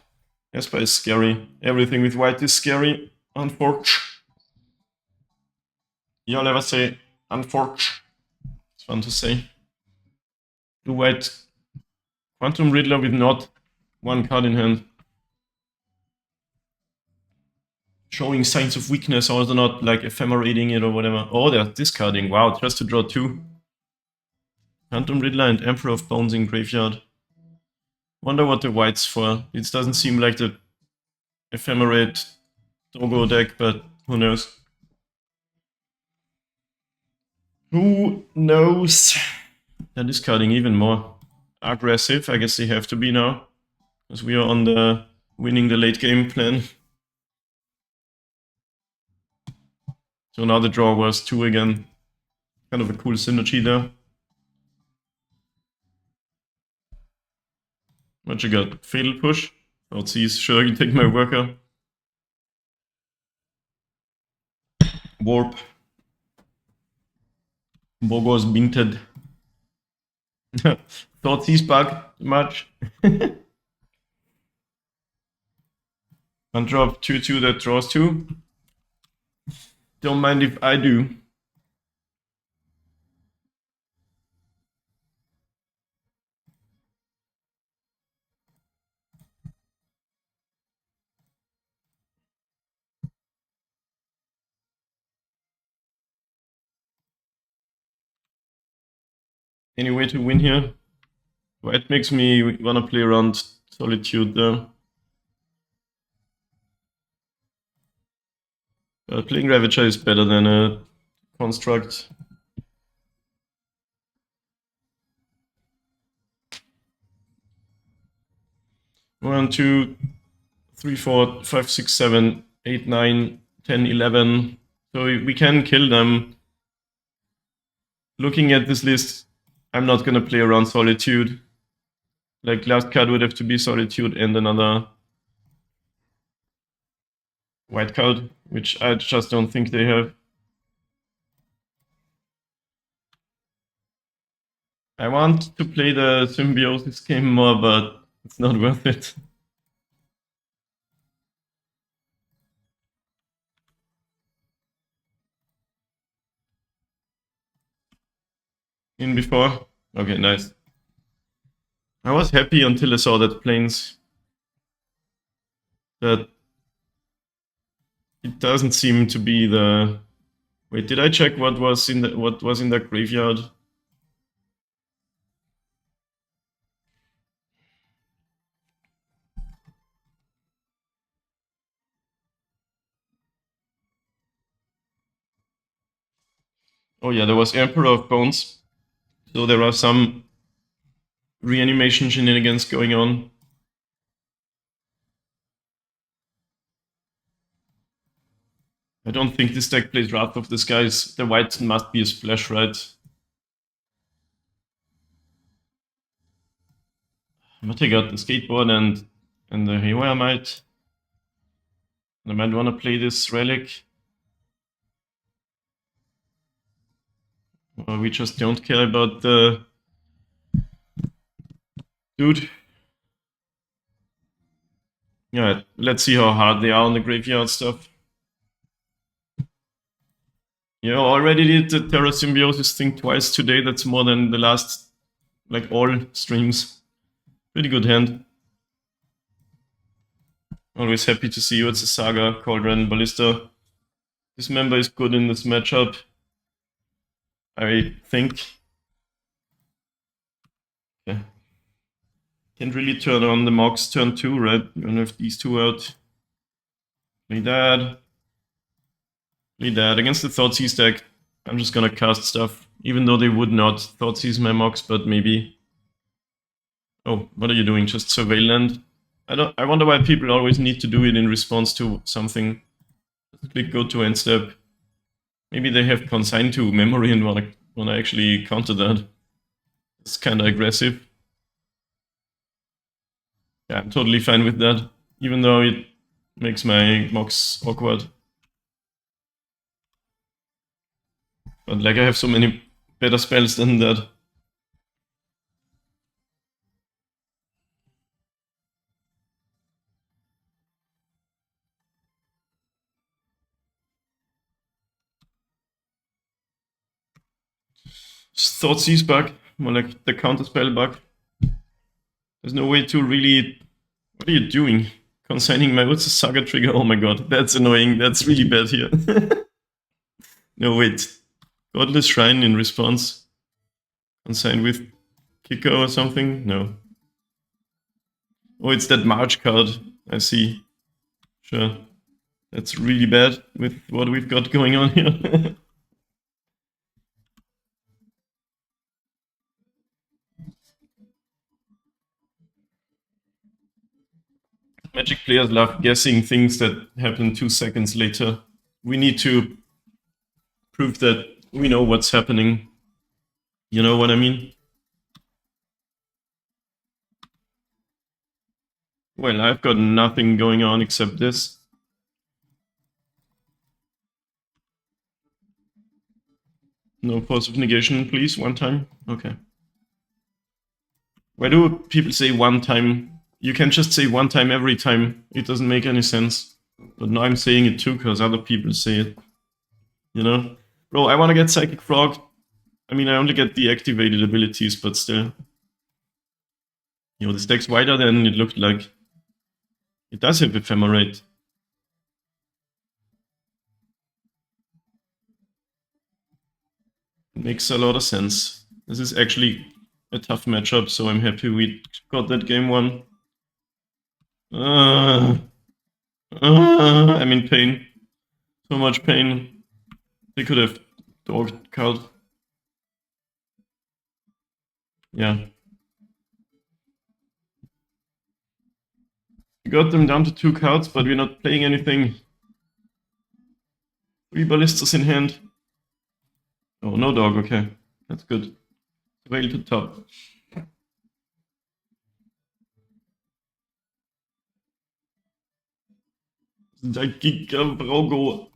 Esper is scary. Everything with white is scary. Unfortunately. Y'all ever say unfortunately? It's fun to say. Blue white Quantum Riddler with not one card in hand. Showing signs of weakness, or not like ephemerating it or whatever. Oh, they're discarding. Wow, just to draw 2. Quantum Riddler and Emperor of Bones in graveyard. Wonder what the white's for. It doesn't seem like the ephemerate Dogo deck, but who knows? Who knows? They're discarding even more. Aggressive, I guess they have to be now. Because we are on the winning the late game plan. So now the draw was 2 again. Kind of a cool synergy there. What you got? Fatal Push? Oh, geez, sure, you take my worker. Warp. Bogos Binted. Thought he's bug much. One drop 2/2 that draws 2. Don't mind if I do. Any way to win here? White makes me wanna play around Solitude though. Playing Ravager is better than a Construct. One, two, 3, 4, 5, 6, 7, 8, 9, 10, 11. So we can kill them. Looking at this list, I'm not gonna play around Solitude. Like last card would have to be Solitude and another white card, which I just don't think they have. I want to play the Symbiosis game more, but it's not worth it. In before? Okay, nice. I was happy until I saw that planes. That it doesn't seem to be the... Wait, did I check what was in the graveyard? Oh yeah, there was Emperor of Bones. So there are some reanimation shenanigans going on. I don't think this deck plays Wrath of the Skies. The white must be a splash, right? I'm gonna take out the skateboard and the Haywire Might. I might want to play this Relic. Or we just don't care about the dude. Yeah, let's see how hard they are on the graveyard stuff. Yeah, already did the Terra Symbiosis thing twice today. That's more than the last, like, all streams. Pretty good hand. Always happy to see you. It's a Saga, Cauldron, Ballista. This member is good in this matchup, I think. Okay. Can't really turn on the Mox turn 2, right? You don't have these two out. Play that. Play that. Against the Thoughtseize deck, I'm just gonna cast stuff. Even though they would not Thoughtseize my Mox, but maybe. Oh, what are you doing? Just surveil land? I wonder why people always need to do it in response to something. Click go to end step. Maybe they have consigned to memory and wanna actually counter that. It's kinda aggressive. Yeah, I'm totally fine with that, even though it makes my Mox awkward. But like I have so many better spells than that. Thoughtseize bug, more like the counterspell bug. There's no way to really... What are you doing? Consigning my... What's a Saga trigger? Oh my god, that's annoying. That's really bad here. No, wait. Godless Shrine in response. Consign with Kicker or something? No. Oh, it's that March card. I see. Sure. That's really bad with what we've got going on here. Magic players love guessing things that happen 2 seconds later. We need to prove that we know what's happening. You know what I mean? Well, I've got nothing going on except this. No positive negation, please, one time. Okay. Why do people say one time? You can just say one time every time. It doesn't make any sense. But now I'm saying it too, because other people say it. You know? Bro, I want to get Psychic Frog. I mean, I only get the activated abilities, but still. You know, this deck's wider than it looked like. It does have Ephemerate. It makes a lot of sense. This is actually a tough matchup, so I'm happy we got that game one. I'm in pain. So much pain. They could have dogged card. Yeah. We got them down to 2 cards, but we're not playing anything. 3 ballistas in hand. Oh, no dog, okay. That's good. Veil to top. Der Giga-Braugo.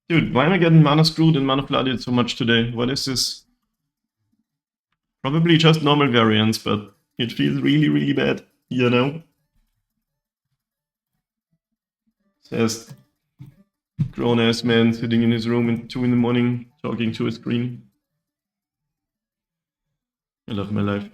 Dude, why am I getting mana screwed and mana flooded so much today? What is this? Probably just normal variants, but it feels really, really bad, you know? Says grown-ass man sitting in his room at 2 in the morning talking to a screen. I love my life.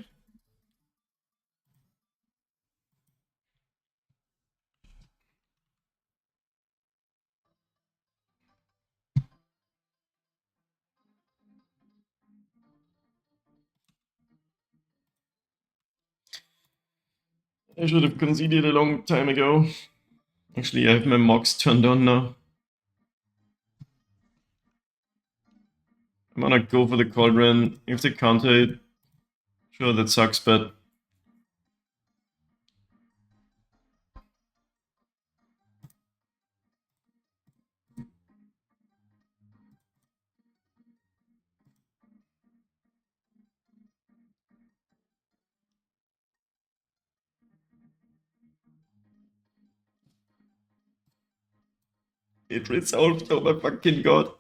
I should have conceded a long time ago. Actually, I have my mocks turned on now. I'm gonna go for the Cauldron. If they counter it, sure, that sucks, but... It resolved, oh my fucking god.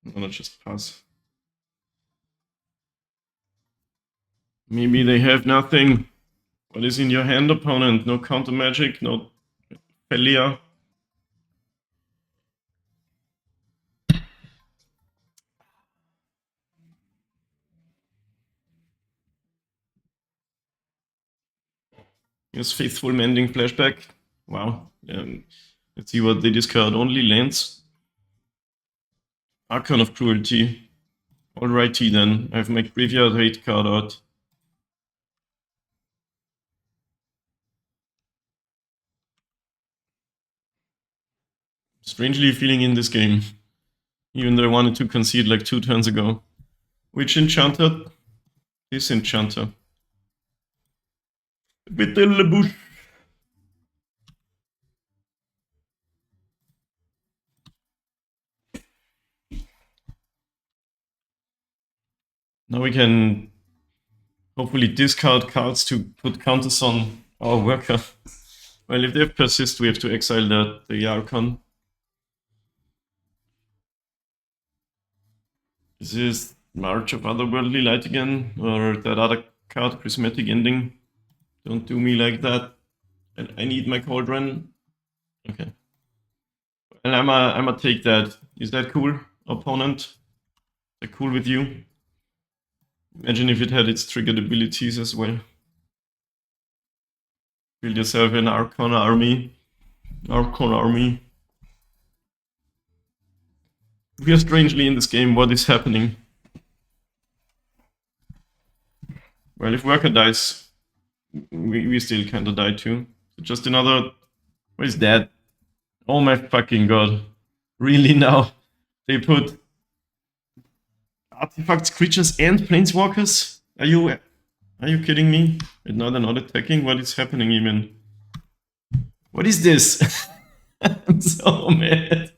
I'm gonna just pass. Maybe they have nothing. What is in your hand, opponent? No counter magic, no Pelia. Yes, Faithful Mending flashback. Wow. Let's see what they discard. Only lands. Archon of Cruelty. Alrighty then. I have my graveyard hate card out. Strangely feeling in this game. Even though I wanted to concede like 2 turns ago. Which enchanter? This enchanter. Bitte le Busch. Now we can hopefully discard cards to put counters on our worker. Well, if they have Persist, we have to exile the Archon. Is this March of Otherworldly Light again? Or that other card, Prismatic Ending? Don't do me like that. And I need my Cauldron. Okay. And I'ma take that. Is that cool, opponent? Is that cool with you? Imagine if it had its triggered abilities as well. Build yourself an Archon army. Archon army. We are strangely in this game. What is happening? Well, if worker dies, we still kind of die too. So just another... What is that? Oh my fucking god. Really now? They put artifacts, creatures, and planeswalkers? Are you Are you kidding me? And now they're not attacking? What is happening even? What is this? I'm so mad.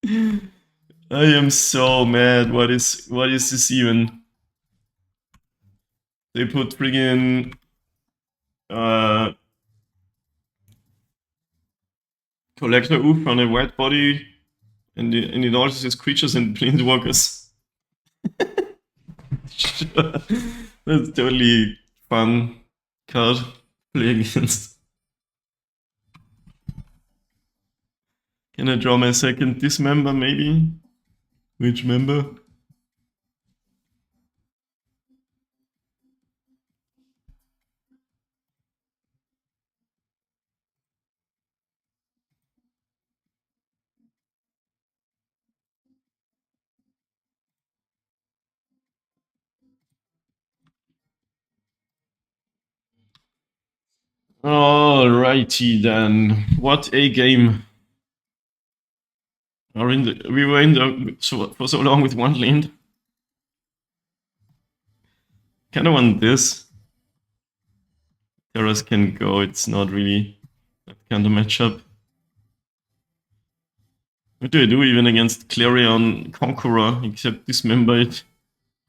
I am so mad. What is this even? They put friggin' Collector Oof on a white body, and it also says creatures and planeswalkers. Sure. That's totally fun card to play against. Can I draw my second dismember maybe? Which member? Alrighty then. What a game. We were in the for so long with one land. Kinda want this. Terras can go, it's not really that kind of matchup. What do I do even against Clarion Conqueror except dismember it?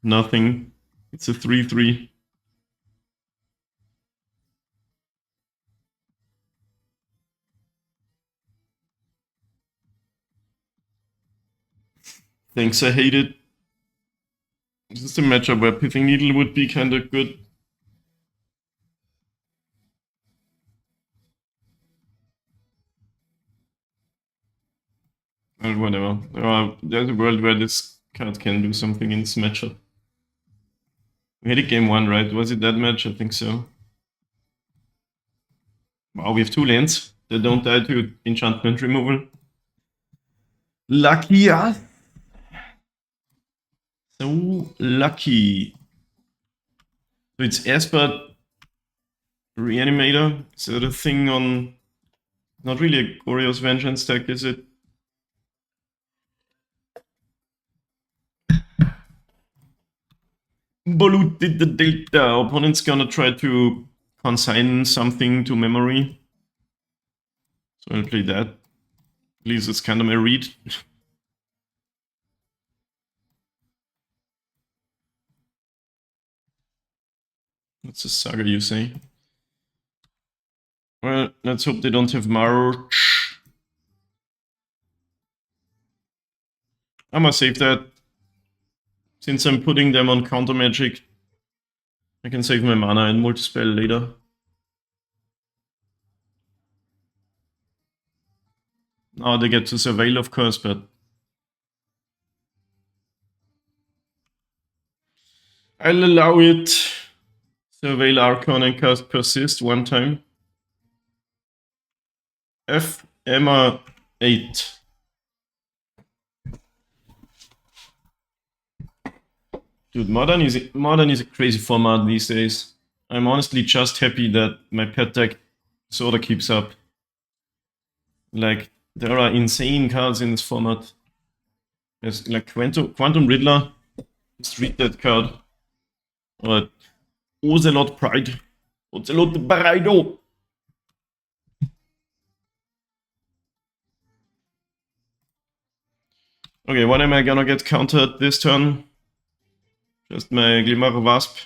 Nothing. It's a 3/3. Thanks, I hate it. This is a matchup where Pithing Needle would be kind of good. Well, whatever. There's a world where this card can do something in this matchup. We had a game 1, right? Was it that match? I think so. Wow, we have 2 lands that don't die to enchantment removal. Lucky us! So lucky. So it's Esper Reanimator. Is that a thing on... Not really a Glorious Vengeance deck, is it? Balut did the Delta. Opponent's gonna try to consign something to memory. So I'll play that. At least it's kind of my read. What's a saga, you say? Well, let's hope they don't have March. I'm gonna save that. Since I'm putting them on counter magic, I can save my mana and multispell later. Now they get to surveil, of course, but I'll allow it. Surveil Archon and cast Persist one time. F Emma 8. Dude, Modern is a crazy format these days. I'm honestly just happy that my pet deck sorta keeps up. Like, there are insane cards in this format. There's like Quantum Riddler. Just read that card. Or Ocelot Pride. Ocelot Baraido. Okay, what am I gonna get countered this turn? Just my Glimmer Wasp.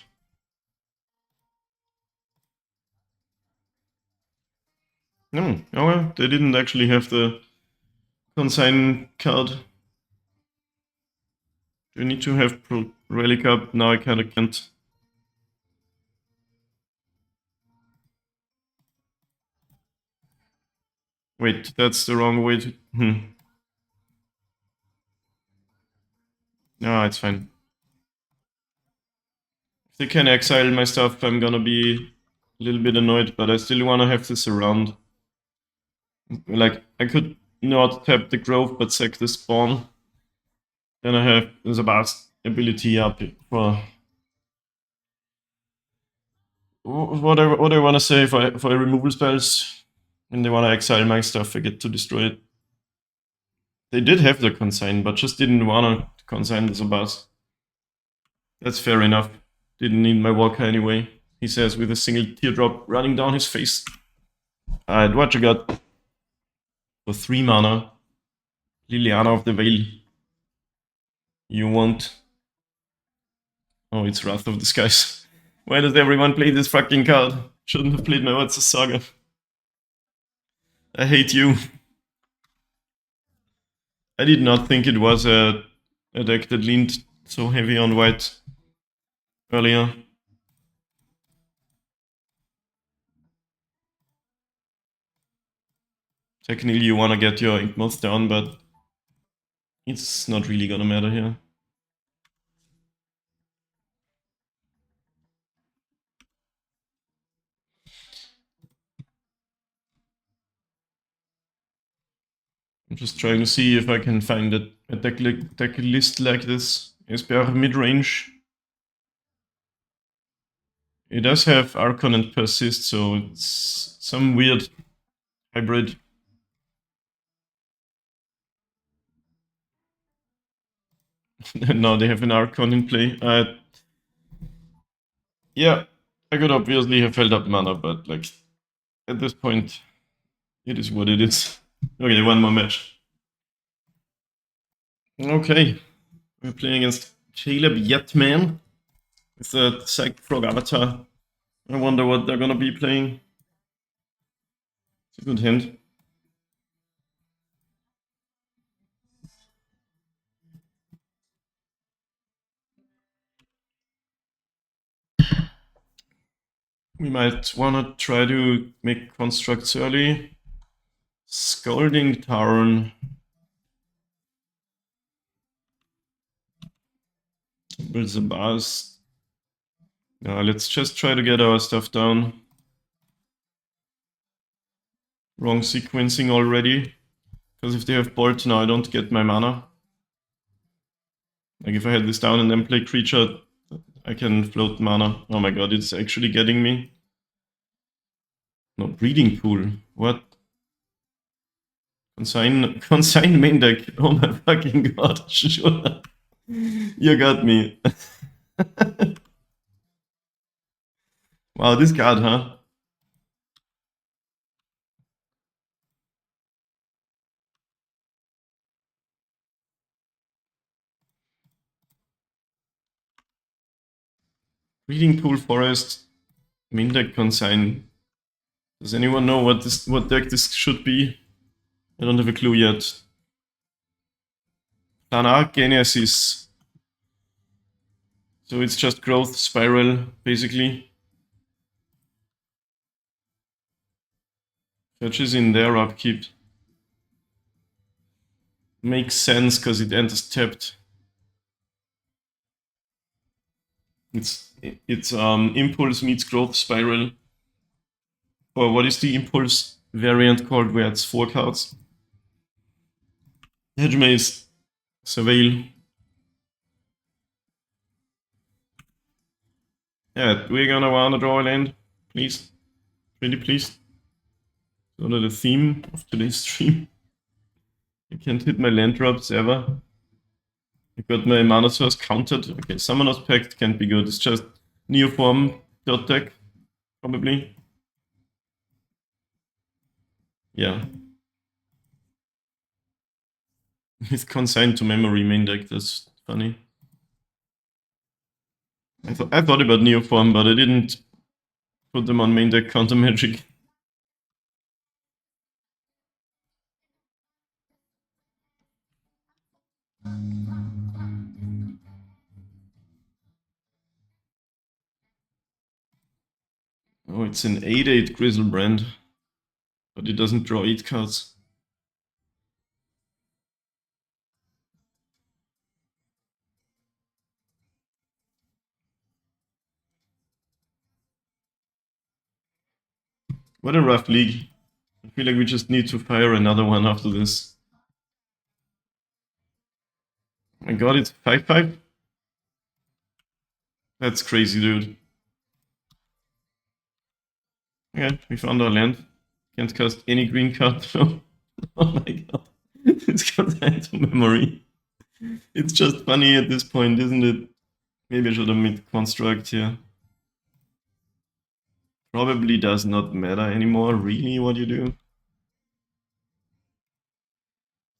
No, oh well, they didn't actually have the consign card. Do I need to have Relic up? Now I kinda can't. Wait, that's the wrong way to... No, it's fine. If they can exile my stuff, I'm gonna be a little bit annoyed, but I still wanna have this around. Like, I could not tap the Grove, but sack the Spawn. Then I have the Zabast ability up for... What I wanna say for removal spells. When they wanna exile my stuff, I get to destroy it. They did have the consign, but just didn't wanna consign the Zabast. That's fair enough. Didn't need my walker anyway, he says with a single teardrop running down his face. Alright, what you got? For 3 mana, Liliana of the Veil. You won't. Oh, it's Wrath of the Skies. Why does everyone play this fucking card? Shouldn't have played my What's a Saga. I hate you. I did not think it was a deck that leaned so heavy on white earlier. Technically you wanna get your Inkmoth down, but it's not really gonna matter here. I'm just trying to see if I can find a deck list like this. Esper mid-range. It does have Archon and Persist, so it's some weird hybrid. Now they have an Archon in play. Yeah, I could obviously have held up mana, but like at this point, it is what it is. Okay, one more match. Okay, we're playing against Caleb Yetman with the Psych Frog Avatar. I wonder what they're gonna be playing. It's a good hint. We might wanna try to make constructs early. Scalding Tarn. Build the bars. Let's just try to get our stuff down. Wrong sequencing already. Because if they have Bolt now, I don't get my mana. Like if I had this down and then play creature, I can float mana. Oh my god, it's actually getting me. No, Breeding Pool. What? Consign main deck. Oh my fucking god. Sure. You got me. Wow, this card, huh? Breeding Pool Forest. Main deck Consign. Does anyone know what deck this should be? I don't have a clue yet. Planar Genesis. So it's just Growth Spiral, basically. Fetches in their upkeep. Makes sense because it enters tapped. It's Impulse meets Growth Spiral. Or what is the Impulse variant called where it's 4 cards? Hedge Maze, Surveil. Yeah, we're gonna wanna draw a land, please. Pretty please. Sort of the theme of today's stream. I can't hit my land drops ever. I got my mana source countered. Okay, Summoner's Pact can't be good. It's just Neoform dot deck, probably. Yeah. With Consigned to Memory main deck, that's funny. I thought about Neoform, but I didn't put them on main deck counter magic. Oh, it's an 8/8 Grizzlebrand, but it doesn't draw 8 cards. What a rough league. I feel like we just need to fire another one after this. My god, it's 5/5? That's crazy, dude. Okay, we found our land. Can't cast any green card though. Oh my god. It's Consigned to Memory. It's just funny at this point, isn't it? Maybe I should have made construct here. Probably does not matter anymore, really, what you do.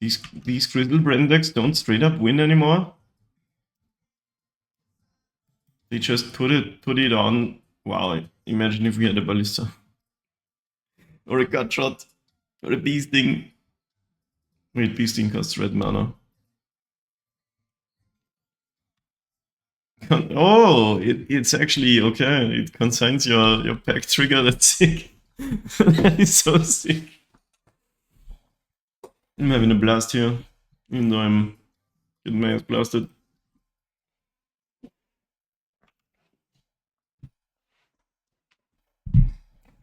These crystal brand decks don't straight up win anymore. They just put it on. Wow, imagine if we had a ballista. Or a gut shot. Or a bee sting. Wait, bee sting costs red mana. Oh, it's actually okay. It consigns your pack trigger. That's sick. That is so sick. I'm having a blast here, even though I'm getting my ass blasted.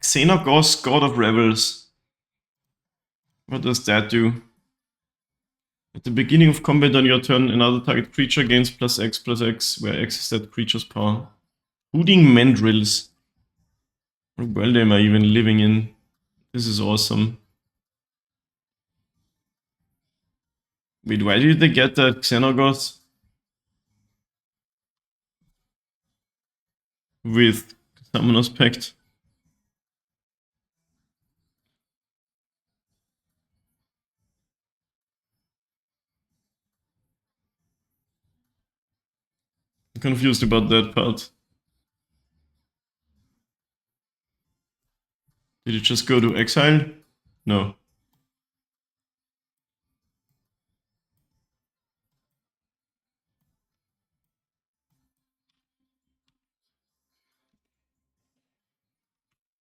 Xenagos, God of Revels. What does that do? At the beginning of combat on your turn, another target creature gains +X/+X, where X is that creature's power. Hooting Mandrills. What world am I even living in? This is awesome. Wait, why did they get that Xenagos? With Summoner's Pact. I'm confused about that part. Did it just go to exile? No.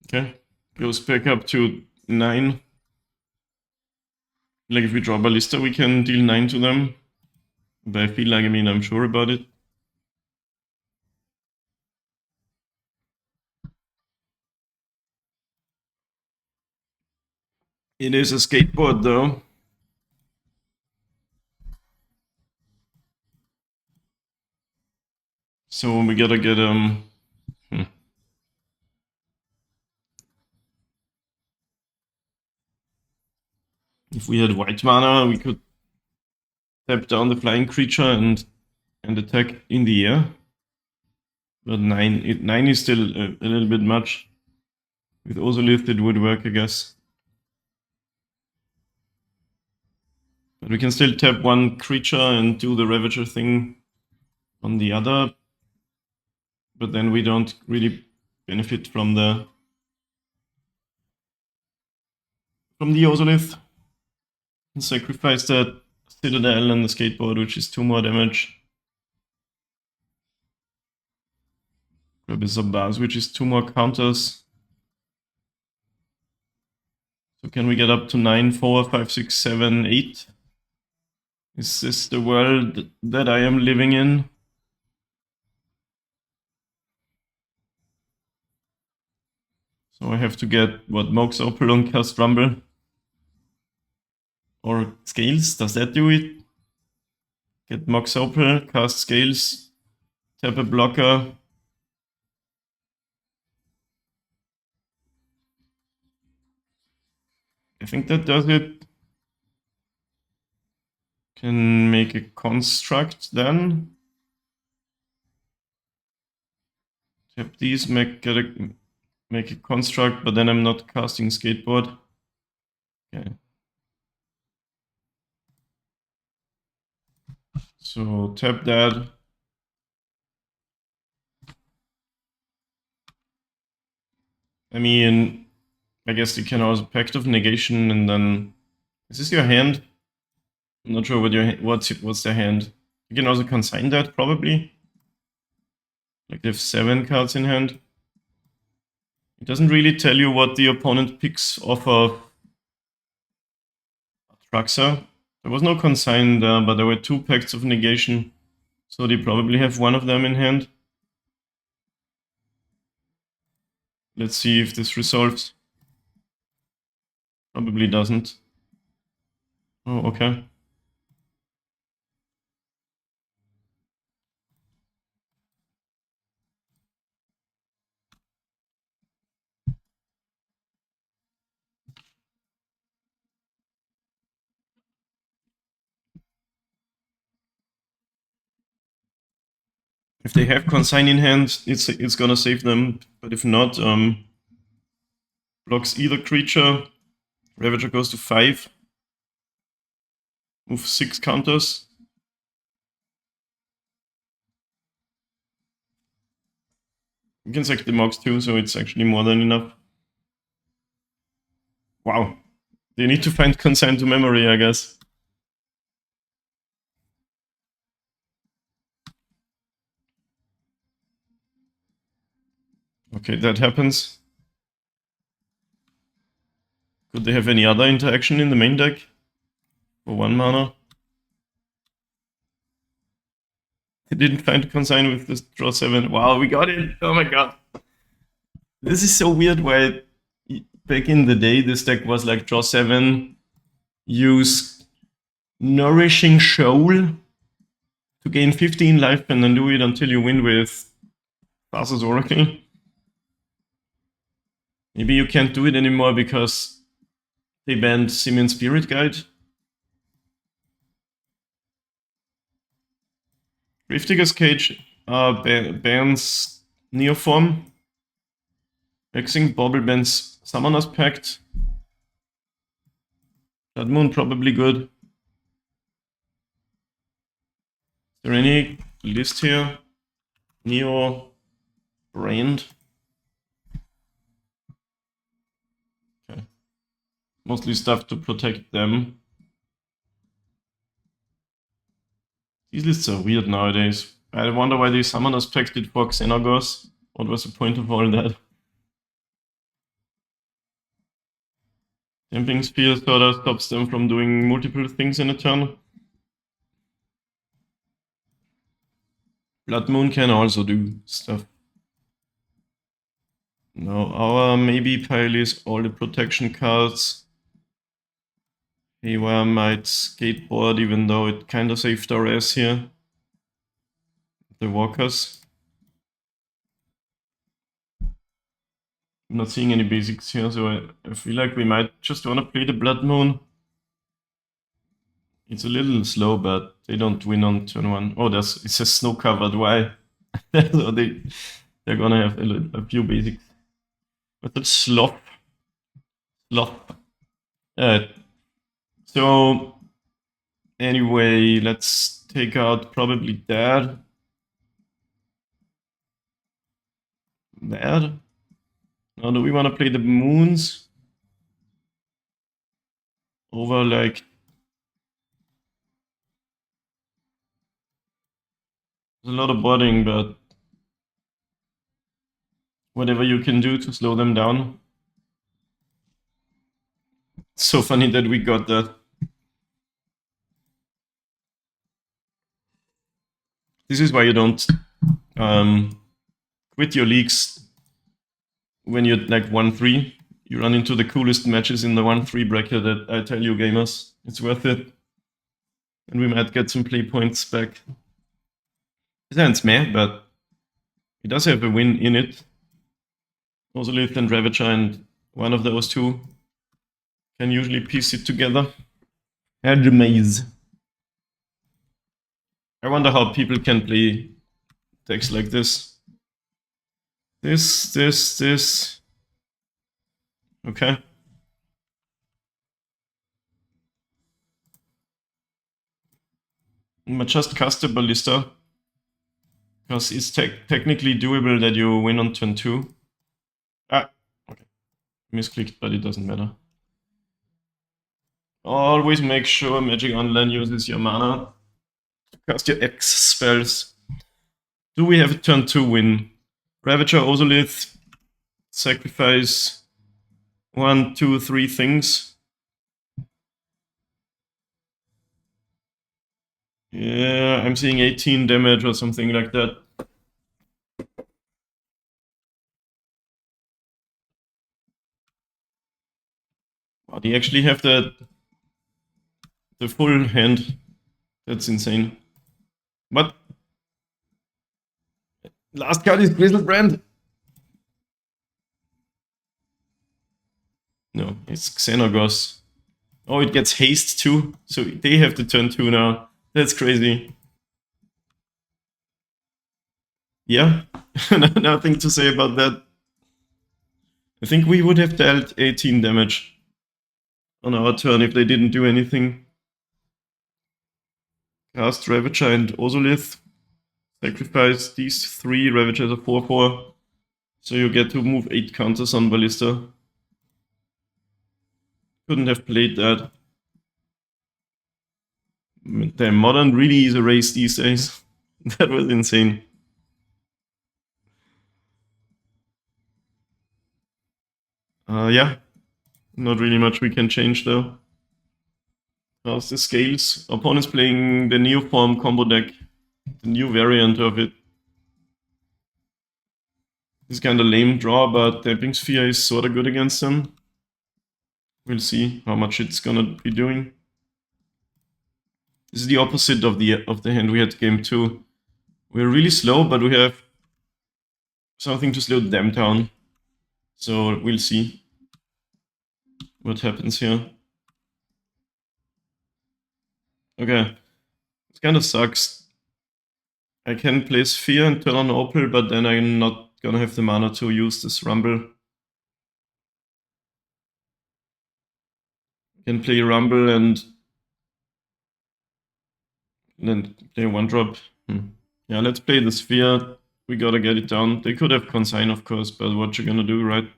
Okay. Goes back up to 9. Like if we draw Ballista, we can deal 9 to them. But I feel like, I'm sure about it. It is a skateboard though. So we gotta get If we had white mana, we could tap down the flying creature and attack in the air. But 9 is still a little bit much. With Ozolith it would work, I guess. But we can still tap one creature and do the Ravager thing on the other. But then we don't really benefit from the Ozolith. And sacrifice that Citadel and the skateboard, which is 2 more damage. Grab a Zabaz, which is 2 more counters. So can we get up to 9, 4, 5, 6, 7, 8? Is this the world that I am living in? So I have to get, what, Mox Opal on Cast Rumble? Or Scales, does that do it? Get Mox Opal, cast Scales, tap a blocker. I think that does it. Can make a construct then. Tap these, make a construct, but then I'm not casting skateboard. Okay. So tap that. I guess you can also Pact of Negation and then... Is this your hand? I'm not sure what's their hand. You can also consign that, probably. Like they have 7 cards in hand. It doesn't really tell you what the opponent picks off of Traxa. There was no consign there, but there were 2 Pacts of Negation. So they probably have one of them in hand. Let's see if this resolves. Probably doesn't. Oh, okay. If they have Consign in hand, it's gonna save them, but if not, blocks either creature, Ravager goes to 5, move 6 counters. You can sack the Mox too, so it's actually more than enough. Wow. They need to find Consign to memory, I guess. Okay, that happens. Could they have any other interaction in the main deck? For 1 mana? They didn't find Consign with this draw 7. Wow, we got it! Oh my god. This is so weird why back in the day this deck was like draw 7, use Nourishing Shoal to gain 15 life and then do it until you win with Thassa's Oracle. Maybe you can't do it anymore because they banned Simian Spirit Guide. Gravedigger's Cage bans Neoform. Hexing Bauble bans Summoner's Pact. Blood Moon probably good. Is there any list here? Neobrand. Okay. Mostly stuff to protect them. These lists are weird nowadays. I wonder why they Summoner's Pact did for Xenagos. What was the point of all that? Damping Sphere sort of stops them from doing multiple things in a turn. Blood Moon can also do stuff. No, our maybe pile is all the protection cards. Haywire might skateboard, even though it kind of saved our ass here. The walkers. I'm not seeing any basics here, so I feel like we might just want to play the Blood Moon. It's a little slow, but they don't win on turn 1. Oh, it says snow covered. Why? So they're gonna have a few basics. But that's sloth. So anyway, let's take out probably that. Now, do we want to play the moons over like there's a lot of boarding, but whatever you can do to slow them down. It's so funny that we got that. This is why you don't quit your leagues when you're like 1-3. You run into the coolest matches in the 1-3 bracket that I tell you, gamers. It's worth it. And we might get some play points back. It ends meh, but it does have a win in it. Ozolith and Ravager, and one of those two can usually piece it together. And maze. I wonder how people can play decks like this. This. Okay. But just cast a Ballista. Because it's technically doable that you win on turn 2. Ah, okay. Misclicked, but it doesn't matter. Always make sure Magic Online uses your mana to cast your X spells. Do we have a turn 2 win? Ravager, Ozolith, sacrifice 1, 2, 3 things. Yeah, I'm seeing 18 damage or something like that. Wow, they actually have the full hand. That's insane. What? Last card is Grizzlebrand. No, it's Xenagos. Oh, it gets haste too. So they have to turn 2 now. That's crazy. Yeah, nothing to say about that. I think we would have dealt 18 damage on our turn if they didn't do anything. Cast Ravager and Ozolith. Sacrifice these 3 Ravagers of 4/4. So you get to move 8 counters on Ballista. Couldn't have played that. Damn, Modern really is a race these days. That was insane. Yeah, not really much we can change though. How's the scales? Opponent's playing the Neoform combo deck, the new variant of it. It's kind of lame draw, but Damping Sphere is sort of good against them. We'll see how much it's gonna be doing. This is the opposite of the hand we had game 2. We're really slow, but we have something to slow them down. So we'll see what happens here. Okay, it kind of sucks. I can play Sphere and turn on Opal, but then I'm not gonna have the mana to use this Rumble. I can play Rumble and then play 1-drop. Yeah, let's play the Sphere. We gotta get it down. They could have Consign, of course, but what you gonna do, right?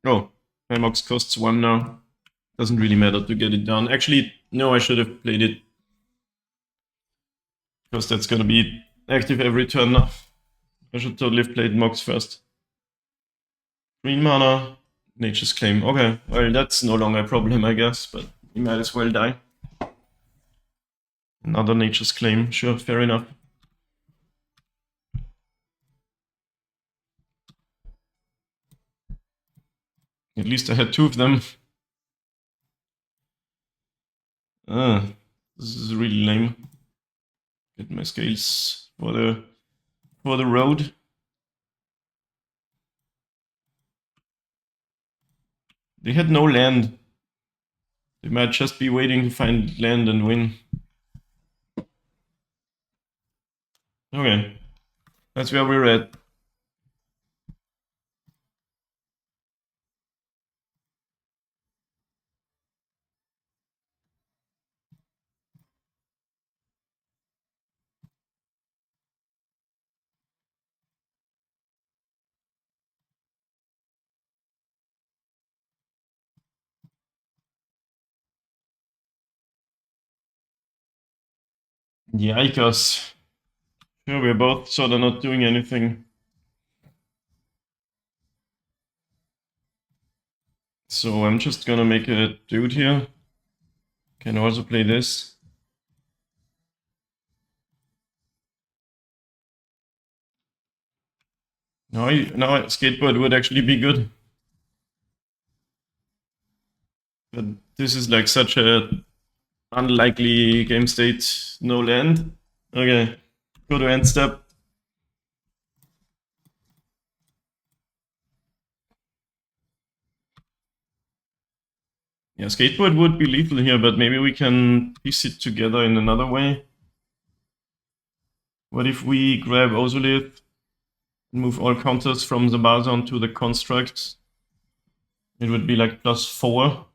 Oh, Mox costs 1 now. Doesn't really matter to get it down. Actually, no, I should have played it. Because that's gonna be active every turn now. I should totally have played Mox first. Green mana, Nature's Claim. Okay, well, that's no longer a problem, I guess, but we might as well die. Another Nature's Claim, sure, fair enough. At least I had 2 of them. This is really lame. Get my scales for the road. They had no land. They might just be waiting to find land and win. Okay, that's where we're at. Yikes. Sure, we're both sort of not doing anything. So I'm just gonna make a dude here. Can also play this. Now skateboard would actually be good. But this is like such a unlikely game state. No land. Okay, go to end step. Yeah, skateboard would be lethal here, but maybe we can piece it together in another way. What if we grab Ozolith and move all counters from the Bazon to the construct? It would be like +4.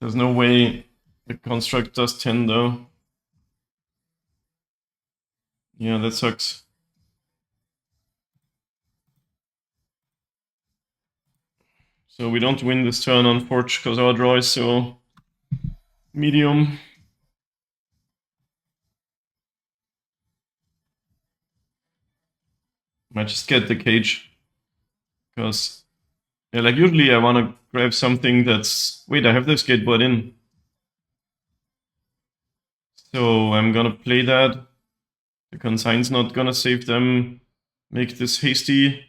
There's no way the construct does 10 though. Yeah, that sucks. So we don't win this turn on Forge because our draw is so medium. Might just get the cage. Because, yeah, like usually I want to grab something that's... Wait, I have the skateboard in. So I'm gonna play that. The Consign's not gonna save them. Make this hasty.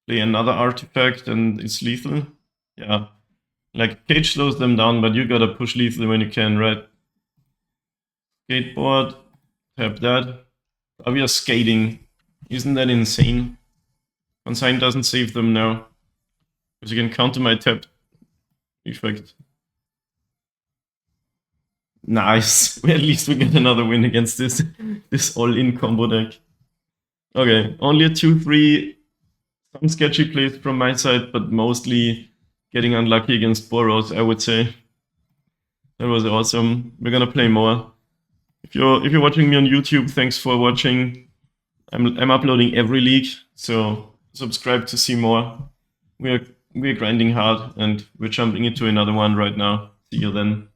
Play another artifact and it's lethal. Yeah. Like, cage slows them down, but you gotta push lethal when you can, right? Skateboard. Tap that. We are skating Isn't that insane? Consign doesn't save them now. Because you can counter my tap effect. Nice. At least we get another win against this all-in combo deck. Okay, only a 2-3. Some sketchy plays from my side, but mostly getting unlucky against Boros, I would say. That was awesome. We're gonna play more. If you're watching me on YouTube, thanks for watching. I'm uploading every league, so subscribe to see more. We're grinding hard, and we're jumping into another one right now. See you then.